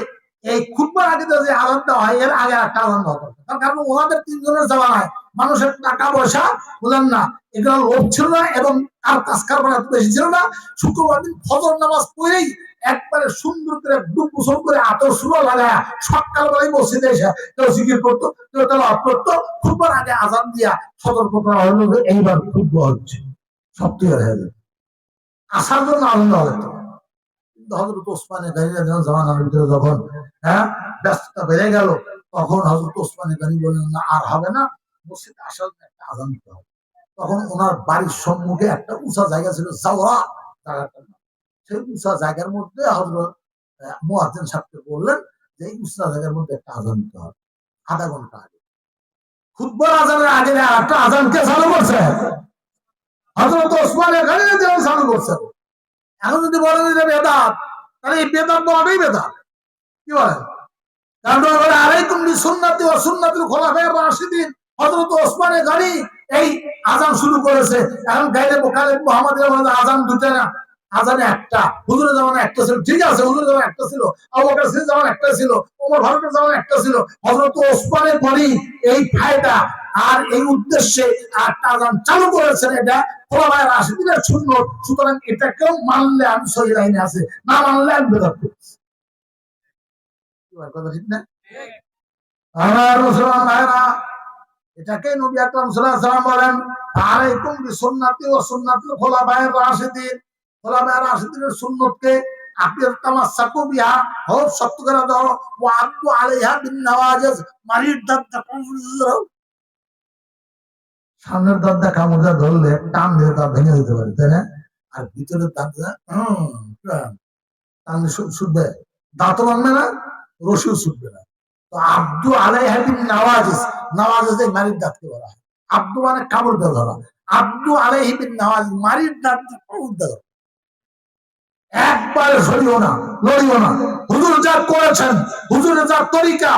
এই খুতবার আগে যে আজান দেওয়া হয় এর আগে একটা আজান দেওয়া দরকার। তার কারণ ওনাদের 3 জনের জামানায় মানুষের টাকা পয়সা বুঝলেন না, এগুলো লোভ ছিল না এবং আর কাজ কারবার এত বেশি ছিল না। শুক্রবার দিন ফজর নামাজ পড়েই একবারে সুন্দর করে ডুব গোসল করে আতর সুরা লাগায় সকালবেলায় মসজিদে এসে কেউ জিকির করতো, কেউ তেলাওয়াত করতো। খুতবার আগে আজান দিয়া সতর্ক করা হলো যে এইবার খুতবা হচ্ছে, সব ক্লিয়ার হয়ে যাবে। আসার জন্য আনন্দ হবে। হযরত ওসমানের গাড়ি জামানার ভিতরে যখন ব্যস্ততা বেড়ে গেল, তখন হযরত ওসমানের গাড়ি বললেন না আর হবে না, মসজিদে আসার জন্য একটা আজান দিতে হবে। তখন ওনার বাড়ির সম্মুখে একটা উঁচা জায়গা ছিল, জাওরা জায়গাটা। সেই উঁচা জায়গার মধ্যে হযরত মুয়াজ্জিন সাহেবকে বললেন যে এই উঁচা জায়গার মধ্যে একটা আজান দিতে হবে। আধা ঘন্টা আগে খুতবার আজানের আগে একটা আজান কে চালু করছে? হযরত ওসমানের গাড়ি চালু করছে। এখন যদি বলেন যে বেদাত, তাহলে এই বেদাত বলাটাই বেদাত। কি বলেন? কারণ আলাইকুম বিসুন্নতি ওয়া সুন্নাতিল খুলাফায়ে রাশিদিন, হযরত ওসমানের গাড়ি এই আজান শুরু করেছে। এখন গায়রে মুখালিফ মুহাম্মদের আজান দুটো না, আজানে একটা। হুজুরের জামানায় একটা ছিল, ঠিক আছে, হুজুরের জামানায় একটা ছিল, আবু বকর সিদ্দিকের জামানায় একটা ছিল, ওমর ফারুকের জামানায় একটা ছিল। হযরত ওসমানের গাড়ি এই ফায়দা আর এই উদ্দেশ্যে একটা আজান চালু করেছেন, এটা খুলাফায়ে রাশিদিনের সুন্নাত। সুতরাং এটাকেও মানলে আমি সহি লাইনে আছে, না মানলে আমি বেদাত করছি। কথা ঠিক না? আমার মুসলমান ভাইরা, এটাকে নবী আকরাম সাল্লাল্লাহু আলাইহি ওয়াসাল্লাম বলেন আলাইকুম বিসুন্নতি ওয়া সুন্নাতিল খুলাফায়ে রাশিদিন। খুলাফায়ে রাশিদিনের সুন্নতকে আপনি তামাসসাকু বিহা, হোক শক্ত করে ধরো, ওয়া আদু আলাইহা বিন নওয়াজিজ, মারির দাঁতটা কামড়, সামনের দাঁতটা কামড় ধরলে টান দিয়ে তা ভেঙে দিতে পারে, তাই না? আর ভিতরের দাঁতটা টান শুধবে, দাঁতও ভাঙবে না, রশিও ছুটবে না। তো আব্দু আলাইহা বিন নওয়াজিজ, নওয়াজিজ এই মারির দাঁতকে বলা হয়। আব্দু মানে কামড় দিয়ে ধরা, আব্দু আলাইহি বিন নওয়াজিজ মারির দাঁতকে কামড় দিয়ে ধরা। একবারে সরিও না, লড়িও না। হুজুর যা করেছেন, হুজুরের যা তরিকা,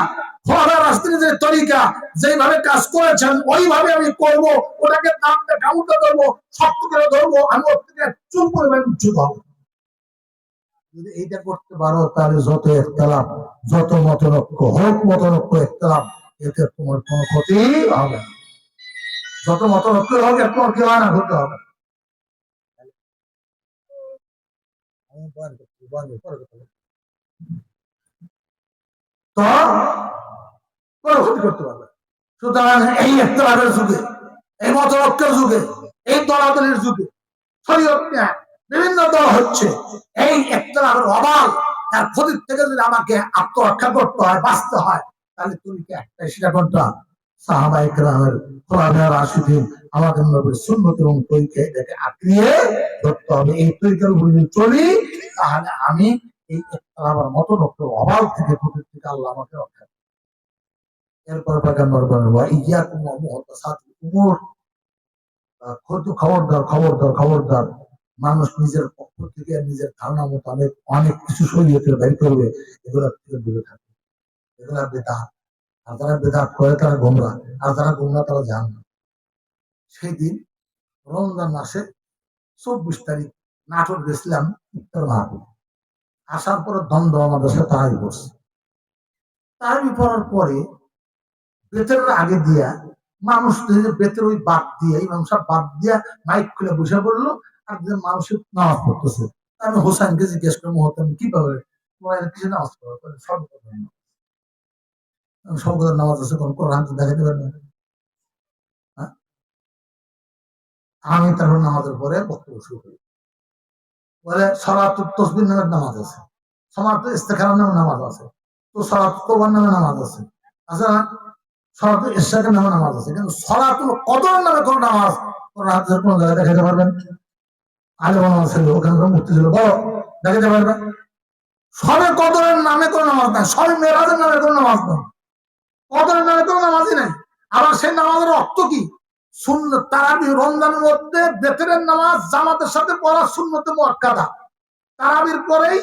খুলাফায়ে রাশিদিনের যে তরিকা, যেভাবে কাজ করেছেন ওইভাবে আমি করব। ওটাকে দাঁতটা কামড় ধরবো, শক্ত করে ধরবো, আমি ওর থেকে চুপ করে উচ্চুত হবো। যদি এইটা করতে পারো তাহলে যত ইখতিলাফ, যত মতনৈক্য হোক, মতনৈক্য ইখতিলাফ, এতে তোমার কোনো ক্ষতি হবে না। যত মতনৈক্য হোক তোমার কি হয় না, হতে হবে। তো কোনো ক্ষতি করতে পারবে। সুতরাং এই ইখতিলাফের যুগে, এই মতনৈক্যের যুগে, এই দলাদলির যুগে, শরীয়ত নিয়ে বিভিন্ন দল হচ্ছে, এই ইখতিলাফের অভাব তার ক্ষতির থেকে যদি আমাকে আত্মরক্ষা করতে হয়, বাঁচতে হয়, তাহলে তুমি কি একটাই, সেটা কোনটা? সাহাবায়ে কেরামের, খুলাফায়ে রাশিদিন, আমাদের নবীর সুন্নাত এবং তরিকা, এটাকে আঁকড়িয়ে ধরতে হবে। এই তরিকার উপর যদি চলি, তাহলে আমি এই ইখতিলাফের মতনৈক্যের অভাব থেকে, ক্ষতির থেকে আল্লাহ আমাকে রক্ষা করবে। এরপর পয়গম্বর বলেন ওয়া ইয়াকুম ওয়া মুহদাসাতিল উমুর, খবরদার খবরদার খবরদার, মানুষ নিজের পক্ষ থেকে নিজের ধারণা মোতাবেক অনেক কিছু শরীয়তের বের করবে, এগুলা থেকে দূরে থাকবে। এগুলা বেদাত। আর যারা বেদাত করে তারা গোমরা, আর যারা গোমরা তারা জাহান্নাম। সেই দিন রমজান মাসে 24 তারিখ নাটোর গেছিলাম উত্তর মাহফিল। আসার পরে দ্বন্দ্ব আমাদের সাথে তারাই বসে। তারাই পড়ার পরে বেতের আগে দিয়া মানুষ বেতের ওই বাদ দিয়ে, ইমাম সাহেব বাদ দিয়া মাইক খুলে বসে পড়লো, আর মানুষের নামাজ পড়তেছে। আমি হোসাইনকে জিজ্ঞেস করবো, হতেন কিভাবে কিসে নামাজ পড়ো? সর্বদা নামাজ আছে, কোন কোরআন দেখাতে পারবেন? হ্যাঁ, আমি তারপর নামাজের পরে বক্তব্য শুরু করি। বলে সলাতুত তাসবিহ নামের নামাজ আছে, সলাতুল ইস্তিখারা নামের নামাজ আছে, তো সলাতুল কোরআন নামের নামাজ আছে, আচ্ছা সলাতুল ইশরাকের নামে নামাজ আছে, কিন্তু সলাতুল কদর নামে কোন নামাজ কোন হাদিসের কোন জায়গায় দেখাতে পারবেন? আলে নামাজ ছিল, ওখানে মুক্তি ছিল, বলো দেখাতে পারবেন? সবে কদরের নামে কোন নামাজ নাই, সবে মেরাজের নামে কোন নামাজ নাই, কদরের নামে কোন নামাজই নাই। আবার সেই নামাজের অর্থ কি? সুন্নত তারাবি, রমজানের মধ্যে বেতরের নামাজ জামাতের সাথে পড়া সুন্নতে মুআক্কাদা, তারাবির পরেই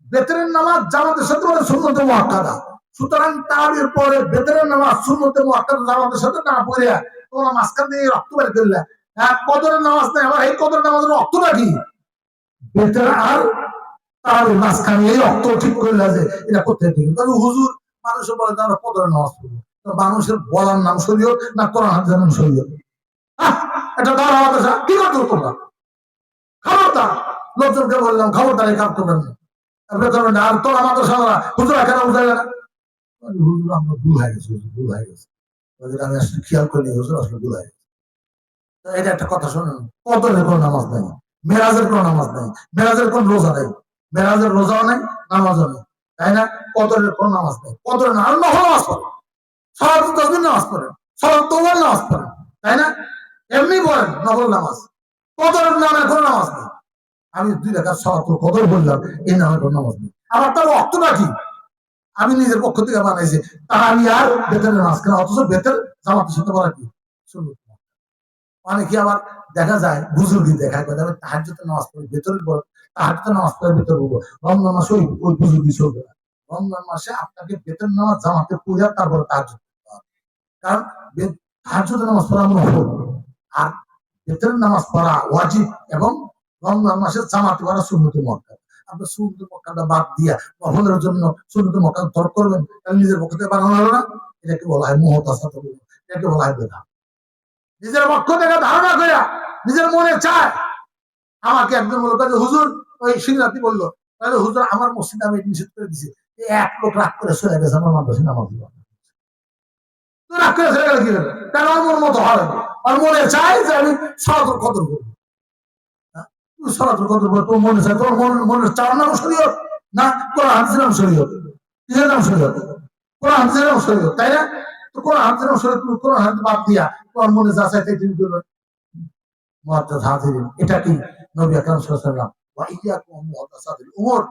বেতরের নামাজ জামাতের সাথে পড়া সুন্নতে মুআক্কাদা। সুতরাং তারাবির পরে বেতরের নামাজ সুন্নতে মুআক্কাদা জামাতের সাথে না পড়িয়া তোমরা মাঝখান দিয়ে রক্ত বের করলে, হ্যাঁ কদরের নামাজ নেই। আবার এই কদরের নামাজের অর্থটা কি? বেতর আর তারাবির মাঝখানে এই অর্থ ঠিক করলে যে এটা করতে ঠিক। তবে হুজুর মানুষের বলে যে আমরা কদরের নামাজ পড়বো, মানুষের বলার নাম শরীয়ত না কোরআন হাদিসের নাম শরীয়ত? এটা ধর আমাদের কি করতো তোমরা? খবরদার, লোকজনকে বললাম খবরদার এই কাজ করবেন না। আর তোর আমাদের সারা হুজুর কেন বুঝাইলে না? হুজুর আমরা ভুল হয়ে গেছে, ভুল হয়ে গেছে, আমি আসলে খেয়াল করিনি হুজুর, আসলে ভুল হয়ে গেছে। এটা একটা কথা শোনেন, কদরের কোন নামাজ নেই, মেরাজের কোন নামাজ নেই, মেরাজের কোন রোজা নেই, মেরাজের রোজাও নেই, নামাজও নেই, তাই না? কদরের কোন নামাজ নেই, কদরের নামাজ পড়েন, সলাতুল তাসবিহ নামাজ পড়েন, সলাতুল তওবা নামাজ পড়েন, তাই না? এমনি পড়েন নফল নামাজ, কদরের নামে কোন নামাজ নেই। আমি 2 রাকাত সলাতুল কদর বললাম, এই নামে কোন নামাজ নেই। আবার তার অর্থটা কি? আমি নিজের পক্ষ থেকে বানাইছি তারাবি আর বেতনের নামাজ, কেন? অথচ বেতন জামাতের সাথে পড়া কি সুন্নাত। অনেকে আবার দেখা যায় বুজুর্গি দেখায়, আমি তাহাজ্জুদের নামাজ পড়ি ভেতরের পর, তাহাজ্জুদের নামাজ পড়ে ভেতর পড়বো। রমজান মাসে ওই বুজুর্গি চলবে না। রমজান মাসে আপনাকে বেতন নামাজ জামাতে পড়ে তারপর তাহাজ্জুদ করতে হবে, কারণ তাহাজ্জুদের নামাজ পড়া নফল আর বেতনের নামাজ পড়া ওয়াজিব, এবং রমজান মাসে জামাতে পড়া সুন্নতে মুআক্কাদা। আপনি সুন্নতে মুআক্কাদা বাদ দিয়া নফলের জন্য সুন্নতে মুআক্কাদা তরক করবেন, তাহলে নিজের পক্ষ থেকে বানানো হলো না। এটাকে বলা হয় মুহতাসাব, এটাকে বলা হয় বেদাত। নিজের পক্ষ থেকে ধারণা করে নিজের মনে চায়। আমাকে একজন বলল হুজুর, ওই সিংরাতি বললো, তাহলে হুজুর আমার মসজিদে আমি নিষেধ করে দিছি, এক লোক রাগ করে চলে গেছে আমার মাদ্রাসা নামাজ পড়া। রাগ করে চলে গেলে কি হবে? কারণ আমার মতো হয়, আর মনে চায় যে আমি সলাতুল কদর করবো। তুই সলাতুল কদর করবো, তোর মনে চায়, তোর মনের চাওয়ার নাম শরীয়ত না কোরআন হাদিসের নাম শরীয়ত? কিসের নাম শরীয়ত? কোরআন হাদিসের নাম শরীয়ত, তাই না? তো কোরআন হাদিসের নাম শরীয়ত, তুমি কোরআন হাদিস বাদ দিয়া তোমার মনে যা চাইতে তুমি করবে। মুআজ্জাজ হাজিরিন, এটা কি নবী আকরাম সাল্লাল্লাহু আলাইহি ওয়াসাল্লাম ওয়া ইয়াকুম মুহদাসাতিল উমুর,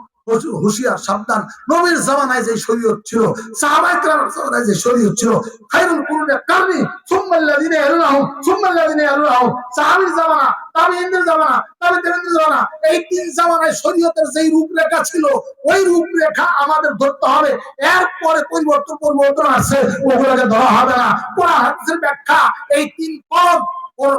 হুশিয়ার সাবধান। নবীর জামানায় যে শরীয়ত ছিল, সাহাবায়ে কেরামের জামানায় যে শরীয়ত ছিল, খায়রুল কুরুনি কারনি সুম্মাল্লাযিনা ইয়ালুনাহুম সুম্মাল্লাযিনা ইয়ালুনাহুম, সাহাবীর জামানা, তাবিঈনদের জামানা, তাবিঈনদের জামানা, এই 3 জামানায় শরীয়তের যেই রূপরেখা ছিল ওই রূপরেখা আমাদের ধরতে হবে। এরপরে পরিবর্তন আসছে, ওগুলোকে ধরা হবে না। কোরআন হাদিসের ব্যাখ্যা এই 3 কলম,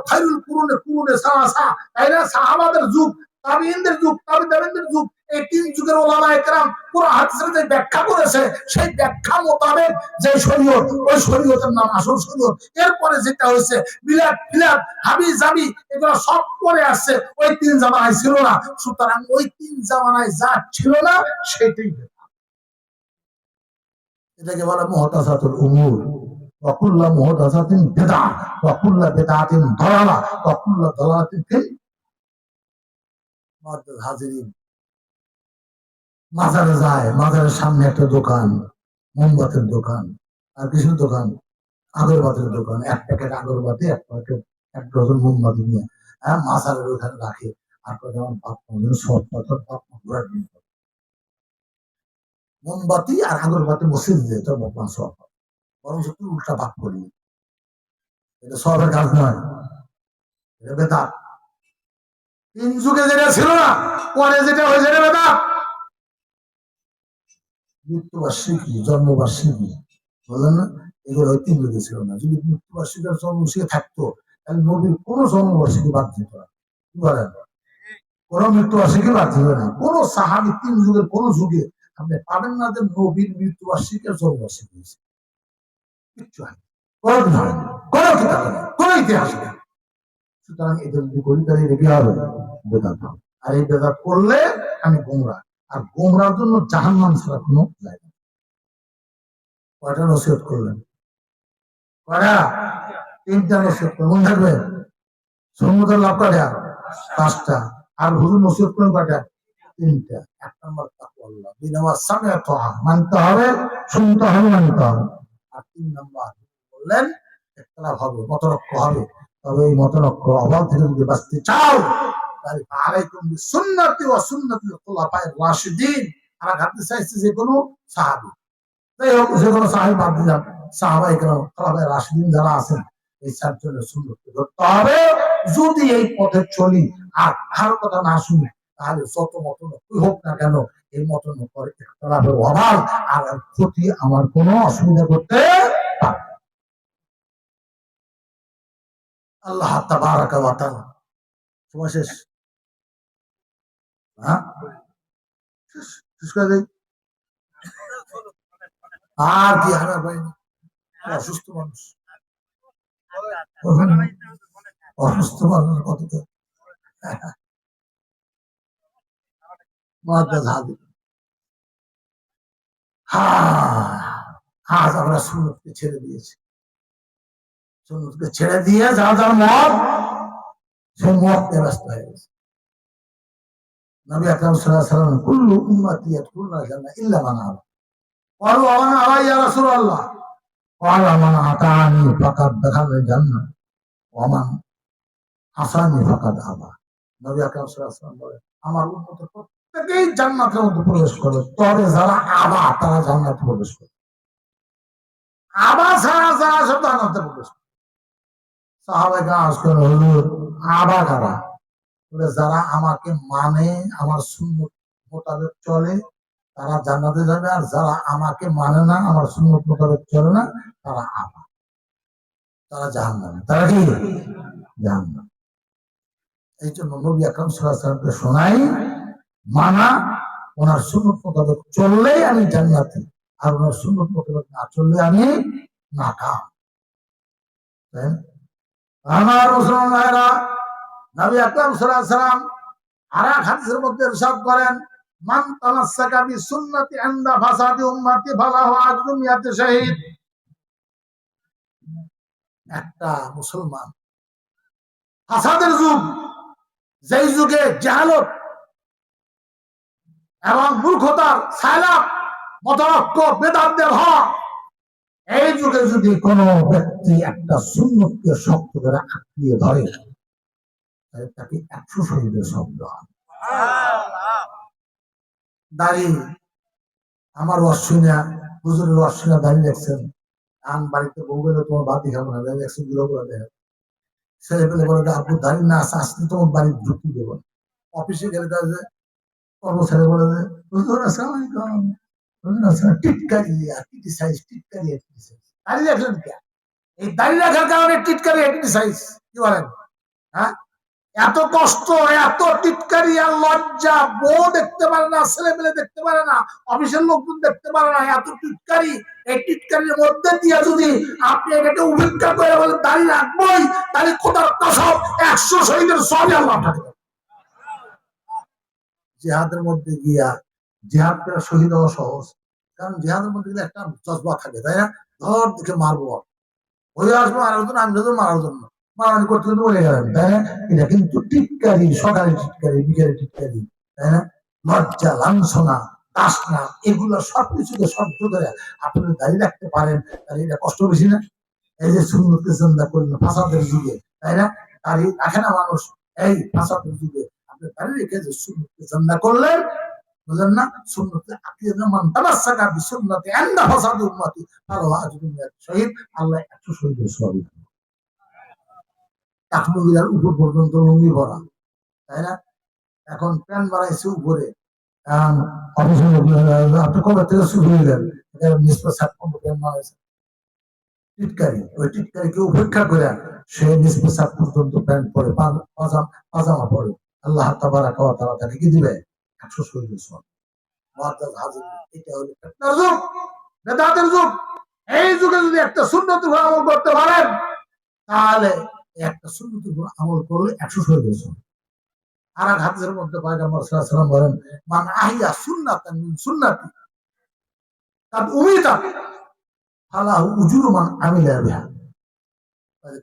খায়রুল কুরুনে সালাসা, তাই না? সাহাবাদের যুগ, তাবিঈনদের যুগ, তাবিঈনদের যুগ, এই 3 যুগের উলামায়ে কেরাম কোরআন হাদিসের যে ব্যাখ্যা করেছে, সেই ব্যাখ্যা মোতাবেক যে শরীয়ত, ওই শরীয়তের নাম আসল শরীয়ত। এরপরে যেটা হয়েছে বিলাদ ফিলাদ হাবি জাবি, এগুলো সব পরে আসছে, ওই 3 জামানায় ছিল না। সুতরাং ওই 3 জামানায় যা ছিল না সেটাই, এটাকে বলা মুহদাসাতুল উমুর। ওয়া কুল্লু মুহদাসাতিন বিদআহ ওয়া কুল্লু বিদআতিন দালালা ওয়া কুল্লু দালালাতিন ফিল মুআজ্জাজ হাজিরিন। মাজারে যায়, মাজারের সামনে একটা দোকান, মোমবাতির দোকান, আর কিছুর দোকান, আগরবাতির দোকান, এক প্যাকেট আগরবাতি, এক প্যাকেট, 1 ডজন মোমবাতি নিয়ে মাজারের ওখানে রাখে। আর যেমন বাপ সব পাথর বাপ মোমবাতি আর আগরবাতি মসজিদ দিয়ে তোর বাপ সব, বরং তুই উল্টা ভাগ করলি, এটা সবের কাজ নয়, এটা বেদাত। 3 যুগে যেটা ছিল না, পরে যেটা হয়েছে এটা বেদাত। মৃত্যুবার্ষিকী, জন্মবার্ষিকী বললেন না, এগুলো ওই 3 যুগে ছিল না। যদি মৃত্যুবার্ষিকী আর জন্মবার্ষিকী থাকতো, তাহলে নবীর কোন জন্মবার্ষিকী বাদ দিত না। কি বলেন? কোন মৃত্যুবার্ষিকী বাদ দিত না। কোন সাহাবী 3 যুগের কোন যুগে আপনি পাবেন না যে নবীর মৃত্যুবার্ষিকী আর জন্মবার্ষিকী হয়েছে। কিচ্ছু হয় কোনদিন হয় না, কোন কিতাবে নেই, কোন ইতিহাসে নেই। সুতরাং এটা যদি করি তাহলে এটা কি হবে? বেদাত হবে। আর এই বেদাত করলে আমি গোমরাহ। আর গোমরার জন্য জাহান্নাম ছাড়া কোনো জায়গা। কয়টা নসিহত করলেন? কয়টা? 3টা নসিহত করলেন। মনে থাকবে? সুন্নতের লাভ কয়টা? 5টা। আর হুজুর নসিহত করলেন কয়টা? 3টা। 1 নম্বর তাকওয়াল্লাহ, 2 নম্বর সামিআতু মানতে হবে, শুনতে হবে, মানতে হবে। আর 3 নম্বর বললেন ইখতিলাফ হবে, মতনৈক্য হবে। তবে এই মতনৈক্য অভাব থেকে যদি বাঁচতে চাও তাহলে আলাইকুম বিসুন্নতি ওয়া সুন্নাতিল খুলাফায়ে রাশিদিন। আর হাদিস চাইছে যে কোনো সাহাবী, যাই হোক যে কোনো সাহাবী বাদ দিলাম, সাহাবায়ে কেরাম খুলাফায়ে রাশিদিন যারা আছেন এই 4 জনের সুন্নতকে ধরতে হবে। যদি এই পথে চলি আর কারো কথা না শুনি তাহলে যত মতনৈক্য হোক না কেন এই মতনৈক্যের ইখতিলাফের অভাব আর ক্ষতি আমার কোনো অসুবিধা করতে পারে। আল্লাহ তাবারাকা ওয়া তাআলা। সময় শেষ? হ্যাঁ, শেষ করে দেই। আর কি আমার ভাই অসুস্থ মানুষ, অসুস্থ মানুষের কত তো আজ আমরা সুন্নতকে ছেড়ে দিয়েছি। সুন্নতকে ছেড়ে দিয়ে যার যার মত সে মত নিয়ে ব্যস্ত হয়ে গেছে। নবী আকরাম সাল্লাল্লাহু আলাইহি ওয়াসাল্লাম কুল্লু উম্মতি ইয়াদখুলুনা জান্নাহ ইল্লা মান আবা। ক্বালু ওয়া মান আবা ইয়া রাসূলুল্লাহ? ক্বালা মান আতানি ফাকাদ দাখালাল জান্নাহ ওয়া মান আসানি ফাকাদ আবা। নবী আকরাম সাল্লাল্লাহু আলাইহি ওয়াসাল্লাম বলেন আমার উম্মত প্রত্যেকেই জান্নাতের মধ্যে প্রবেশ করবে, তবে যারা আবা তারা জান্নাতে প্রবেশ করবে। আবা ছাড়া যারা সব জান্নাতে প্রবেশ করবে। সাহাবায়ে কেরাম আসলেন, হুজুর আবা কারা? যারা আমাকে মানে, আমার সুন্নত মোতাবেক চলে তারা জান্নাতে যাবে, আর যারা আমাকে মানে না, আমার সুন্নত মোতাবেক চলে না, তারা আবা, তারা জাহান্নামে। তারা কি? জাহান্নামে। এই জন্য নবী আকরাম সাল্লাল্লাহু আলাইহি ওয়াসাল্লামকে শোনাই মানা, ওনার সুন্নত মোতাবেক চললেই আমি জান্নাতে, আর ওনার সুন্নত মোতাবেক না চললে আমি নাকাম। আমার মুসলমানেরা, নবী আকরাম সাল্লাল্লাহু আলাইহি ওয়াসাল্লাম আরেক হাদিসের মধ্যে ইরশাদ করেন মান তামাসসাকা বিসুন্নতি ইনদা ফাসাদি উম্মতি ফালাহু আজরু মিয়াতি শাহীদ। একটা মুসলমান ফাসাদের যুগ, যেই যুগে জাহালত এবং মূর্খতার সাইলাব, মতনৈক্য, বেদাতদের হক, এই যুগে যদি কোনো ব্যক্তি একটা সুন্নতকে শক্ত করে আঁকড়িয়ে ধরে তাহলে তাকে 100 শহীদের শব্দ হয়। দাড়ি, আমার অশ্বিনা হুজুরের অশ্বিনা দাঁড়িয়ে দেখছেন, আন বাড়িতে বউ গেলে তোমার ভাতি খাবো না, দাঁড়িয়ে দেখছেন বিরোধ করে দেখেন। ছেলে পেলে বলে আপু দাঁড়িয়ে না আসে, আসলে তোমার বাড়ি ঢুকতে দেবো। অফিসে গেলে যে কর্মচারী বলে যে হুজুর আসসালামু আলাইকুম, হুজুর আসসালাম, টিটকারি আর ক্রিটিসাইজ, টিটকারি আর ক্রিটিসাইজ। দাঁড়িয়ে রাখলেন কে? এই দাঁড়িয়ে রাখার কারণে টিটকারি আর ক্রিটিসাইজ। কি বলেন? হ্যাঁ, এত কষ্ট, এত টিটকারি আর লজ্জা, বউ দেখতে পারে না, ছেলে পেলে দেখতে পারে না, অফিসের লোকজন দেখতে পারে না, এত টিটকারি। এই টিটকারির মধ্যে দিয়ে যদি আপনি এটাকে উপেক্ষা করে বলেন দাঁড়িয়ে রাখবোই, তাহলে খোদার কসম 100 শহীদের সবই আল্লাহ থাকে। জিহাদের মধ্যে গিয়া জিহাদ করে শহীদ হওয়া সহজ, কারণ জিহাদের মধ্যে গেলে একটা জজবা থাকে, তাই না? ধর দেখে মারবো, হয়ে আসবো আর আমি মারার জন্য মারামারি করতে করতে বলে গেলেন, তাই না? এটা কিন্তু টিটকারি, সকালে টিটকারি, বিকেলে টিটকারি, তাই না? লজ্জা, লাঞ্ছনা, দাসনা, এগুলো সবকিছুকে সহ্য করে আপনি দাঁড়িয়ে রাখতে পারেন, তাহলে এটা কষ্ট বেশি না? এই যে সুন্নতকে জিন্দা করলেন ফাসাদের যুগে, তাই না? দাঁড়িয়ে রাখে না মানুষ, এই ফাসাদের যুগে আপনি দাঁড়িয়ে রেখে যে সুন্নতকে জিন্দা করলেন, বুঝলেন না? সুন্নতে আকিয়ে মান তামাসসাকা বিসুন্নতি ইনদা ফাসাদি উম্মতি ফালাহু আজরুন মিয়াতি শাহীদ। আল্লাহ 100 শহীদের সওয়াব। কাঠমুগিরার উপর পর্যন্ত লুঙ্গি ভরা, তাই না? এখন প্যান্ট বাড়াইছে উপরে, আপনি কবে থেকে শুরু হইলেন? টিটকারি, ওই টিটকারিকে উপেক্ষা করে সে নিষ্পে সাত পর্যন্ত প্যান্ট পরে, পাজামা পরে, আল্লাহ তাবারাকা ওয়া তাআলা তাকে কি দিবে? 100 শহীদের সওয়াব। মুআদ্দাদ হাজির, এটা হলো ফিতনার যুগ, বেদাতের যুগ। এই যুগে যদি একটা সুন্নতের উপর আমল করতে পারেন তাহলে একটা সুন্নতের উপর আমল করলে 100 শহীদের সওয়াব। আর এক হাদিসের মধ্যে পয়গম্বর সাল্লাল্লাহু আলাইহি ওয়াসাল্লাম বলেন, মান আহইয়া সুন্নাতান মিন সুন্নতি কাদ উমিতা ফালাহু উজরু মান আমিলা বিহা।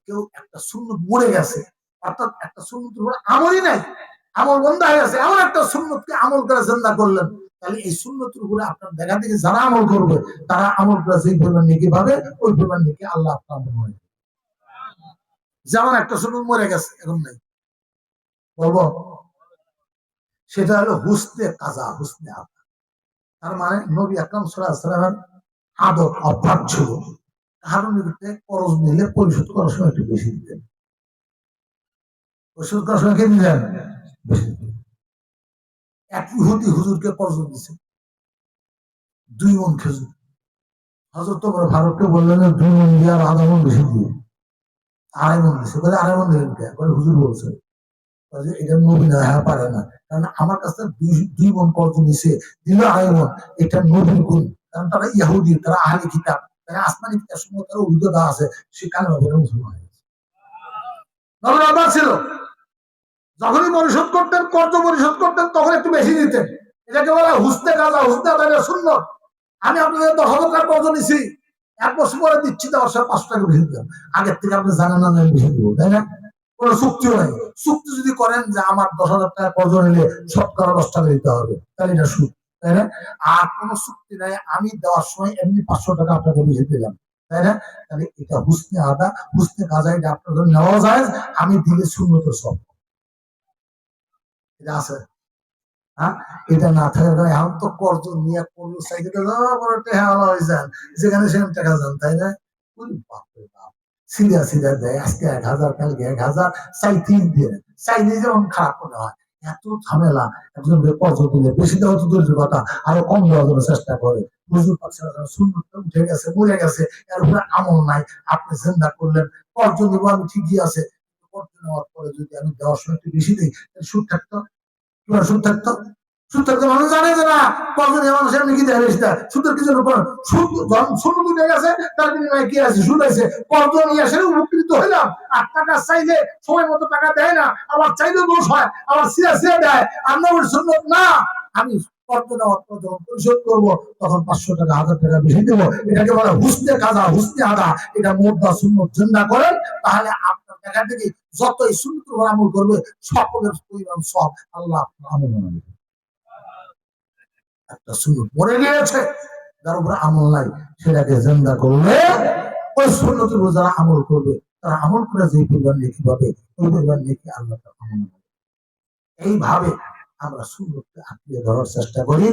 কেউ একটা সুন্নত মরে গেছে, অর্থাৎ একটা সুন্নতের উপর আমলই নাই, আমল বন্ধ হয়ে গেছে, এমন একটা সুন্নতকে আমল করে জিন্দা করলেন, তাহলে এই সুন্নতের উপরে আপনার দেখা দেখি যারা আমল করবে তারা আমল করে যেই পরিমাণ নেকি পাবে ওই পরিমাণ নেকি আল্লাহ আপনার মনে। যেমন একটা সুন্নত মরে গেছে এখন নাই, বলবো সেটা হলো হুসনে কাজা, হুসনে আদা। তার মানে নবী আকরাম সাল্লাল্লাহু আলাইহি ওয়াসাল্লামের আদত অভ্যাস ছিল কারণ খরচ নিলে পরিশোধ করার সময় একটু বেশি দিতেন, পরিশোধ করার সময় কে দিলেন বেশি দিতেন। এক ইহুদি হুজুরকে কর্জ দিছে 2 মণ খেজুর। হযরত ওমর ফারুককে বললেন 2 মণ দিয়ে আর আধা মণ বেশি দিয়ে 2.5 মণ দিছে। বলে 2.5 মণ দিলেন কে? বলে হুজুর বলছে এটা নবী না, হ্যাঁ পারে না, কারণ আমার কাছে 2 মণ কর্জ নিছে, দিল 2.5 মণ, এটা নবীর গুণ, কারণ তারা ইহুদি, তারা আহলে কিতাব, তারা আসমানি কিতাব সম্পর্কে তার অভিজ্ঞতা আছে, সে কালেমা পড়ে মুসলমান হয়ে গেছে। নবীর অভ্যাস ছিল যখনই পরিশোধ করতেন, কর্জ পরিশোধ করতেন তখন একটু বেশি দিতেন। এটাকে বলা হুসনে কাজা, হুসনে আদা সুন্নত। আমি আপনাদের 10,000 টাকা কর্জ নিছি, 1 বছর পরে দিচ্ছি, দেওয়ার সময় 500 টাকা বেশি দিলাম, আগের থেকে আপনি জানেন না আমি বেশি দিব, তাই না? কোন চুক্তিও নাই। চুক্তি যদি করেন যে আমার 10,000 টাকা কর্জ নিলে শতকরা 10 টাকা দিতে হবে, তাহলে এটা সুদ, তাই না? আর কোন চুক্তি নাই, আমি দেওয়ার সময় এমনি 500 টাকা আপনাকে বেশি দিলাম, তাই না? তাহলে এটা হুসনে আদা, হুসনে কাজা, এটা আপনাদের নেওয়া যায়, আমি দিলে সুন্নতের সব এটা আছে। হ্যাঁ, এটা না থাকার কারণে এখন তো কর্জ নিয়ে করলো সাইকেলে হয়ে যান, যেখানে সেখানে টাকা যান, তাই না? সিধা সিধা দেয়, আজকে 1,000, কালকে 1,000, চাই 3 দিয়ে, চাইলে যেমন খারাপ মনে হয়। এত ঝামেলা, একজন কর্জ দিলে বেশি দেওয়া তো দূরের কথা, আরো কম দেওয়ার জন্য চেষ্টা করে। হুজুর পাক সাল্লাল্লাহু আলাইহি ওয়াসাল্লাম সুন্নতটা উঠে গেছে, মরে গেছে, এর উপরে আমল নাই, আপনি চিন্তা করলেন কর্জ নিব আমি, ঠিকই আছে, কর্জ নেওয়ার পরে যদি আমি দেওয়ার সময় একটু বেশি দিই, সুদ থাকতো, সুদ থাকতো, সুদ থাকতো। মানুষ জানে যে না কর্জ নিয়ে মানুষ এমনি কি দেয় বেশি দেয়, সুদের কিছু সুদ সুদ উঠে গেছে, তার বিনিময়ে কি আছে, সুদ আছে, কর্জ নিয়ে আসলে উপকৃত হইলাম। আর টাকা চাইলে সময় মতো টাকা দেয় না, আবার চাইলেও দোষ হয়, আবার সিরা সিরা দেয়, আর নবীর সুন্নত না। আমি কর্জ নেওয়ার পর যখন পরিশোধ করবো তখন 500 টাকা, 1,000 টাকা বেশি দেবো। এটাকে বলে হুসনে কাজা, হুসনে আদা। এটা মোদ্দা সুন্নত জিন্দা করেন, তাহলে আপনার দেখা থেকে যতই সুন্নত আমল করবে সকলের পরিমাণ সব আল্লাহ আমল বানাবে। একটা সুন্নত পড়ে গিয়েছে, যার উপরে আমল নাই, সেটাকে জিন্দা করলে ওই সুন্নতের উপর যারা আমল করবে তারা আমল করে যে পরিমাণ নেকি পাবে ওই পরিমাণ নেকি আল্লাহ আমল। এইভাবে আমরা সুন্নতকে আঁকড়িয়ে ধরার চেষ্টা করি,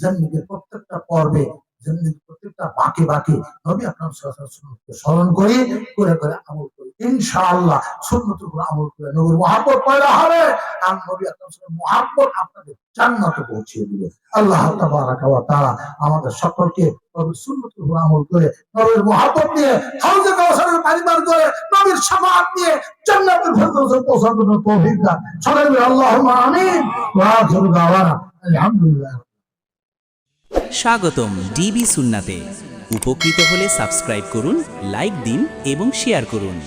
জিন্দেগীর প্রত্যেকটা পর্বে, জিন্দেগীর প্রত্যেকটা বাঁকে বাঁকে নবী আকরাম সাল্লাল্লাহু আলাইহি ওয়াসাল্লামকে স্মরণ করি, করে করে আমল করি। ইনশাআল্লাহ সুন্নতের উপর আমল করে নবীর মহব্বত পয়দা হবে, আর নবী আকরাম সাল্লাল্লাহু আলাইহি ওয়াসাল্লামের মহব্বত আপনাদের জান্নাতে পৌঁছে দিবে। আল্লাহ তাবারাকা ওয়া তাআলা আমাদের সকলকে নবীর সুন্নতের উপর আমল করে, নবীর মহব্বত নিয়ে, হাউজে কাউসারের পানি পান করে, নবীর শাফাআত নিয়ে জান্নাতুল ফিরদাউসে পৌঁছানোর জন্য তৌফিক দান। সবাই বলি আল্লাহুম্মা আমিন। ওয়া আখিরু দাওয়ানা আলহামদুলিল্লাহ। স্বাগতম ডিবি সুন্নাতে। উপকৃত হলে সাবস্ক্রাইব করুন, লাইক দিন এবং শেয়ার করুন।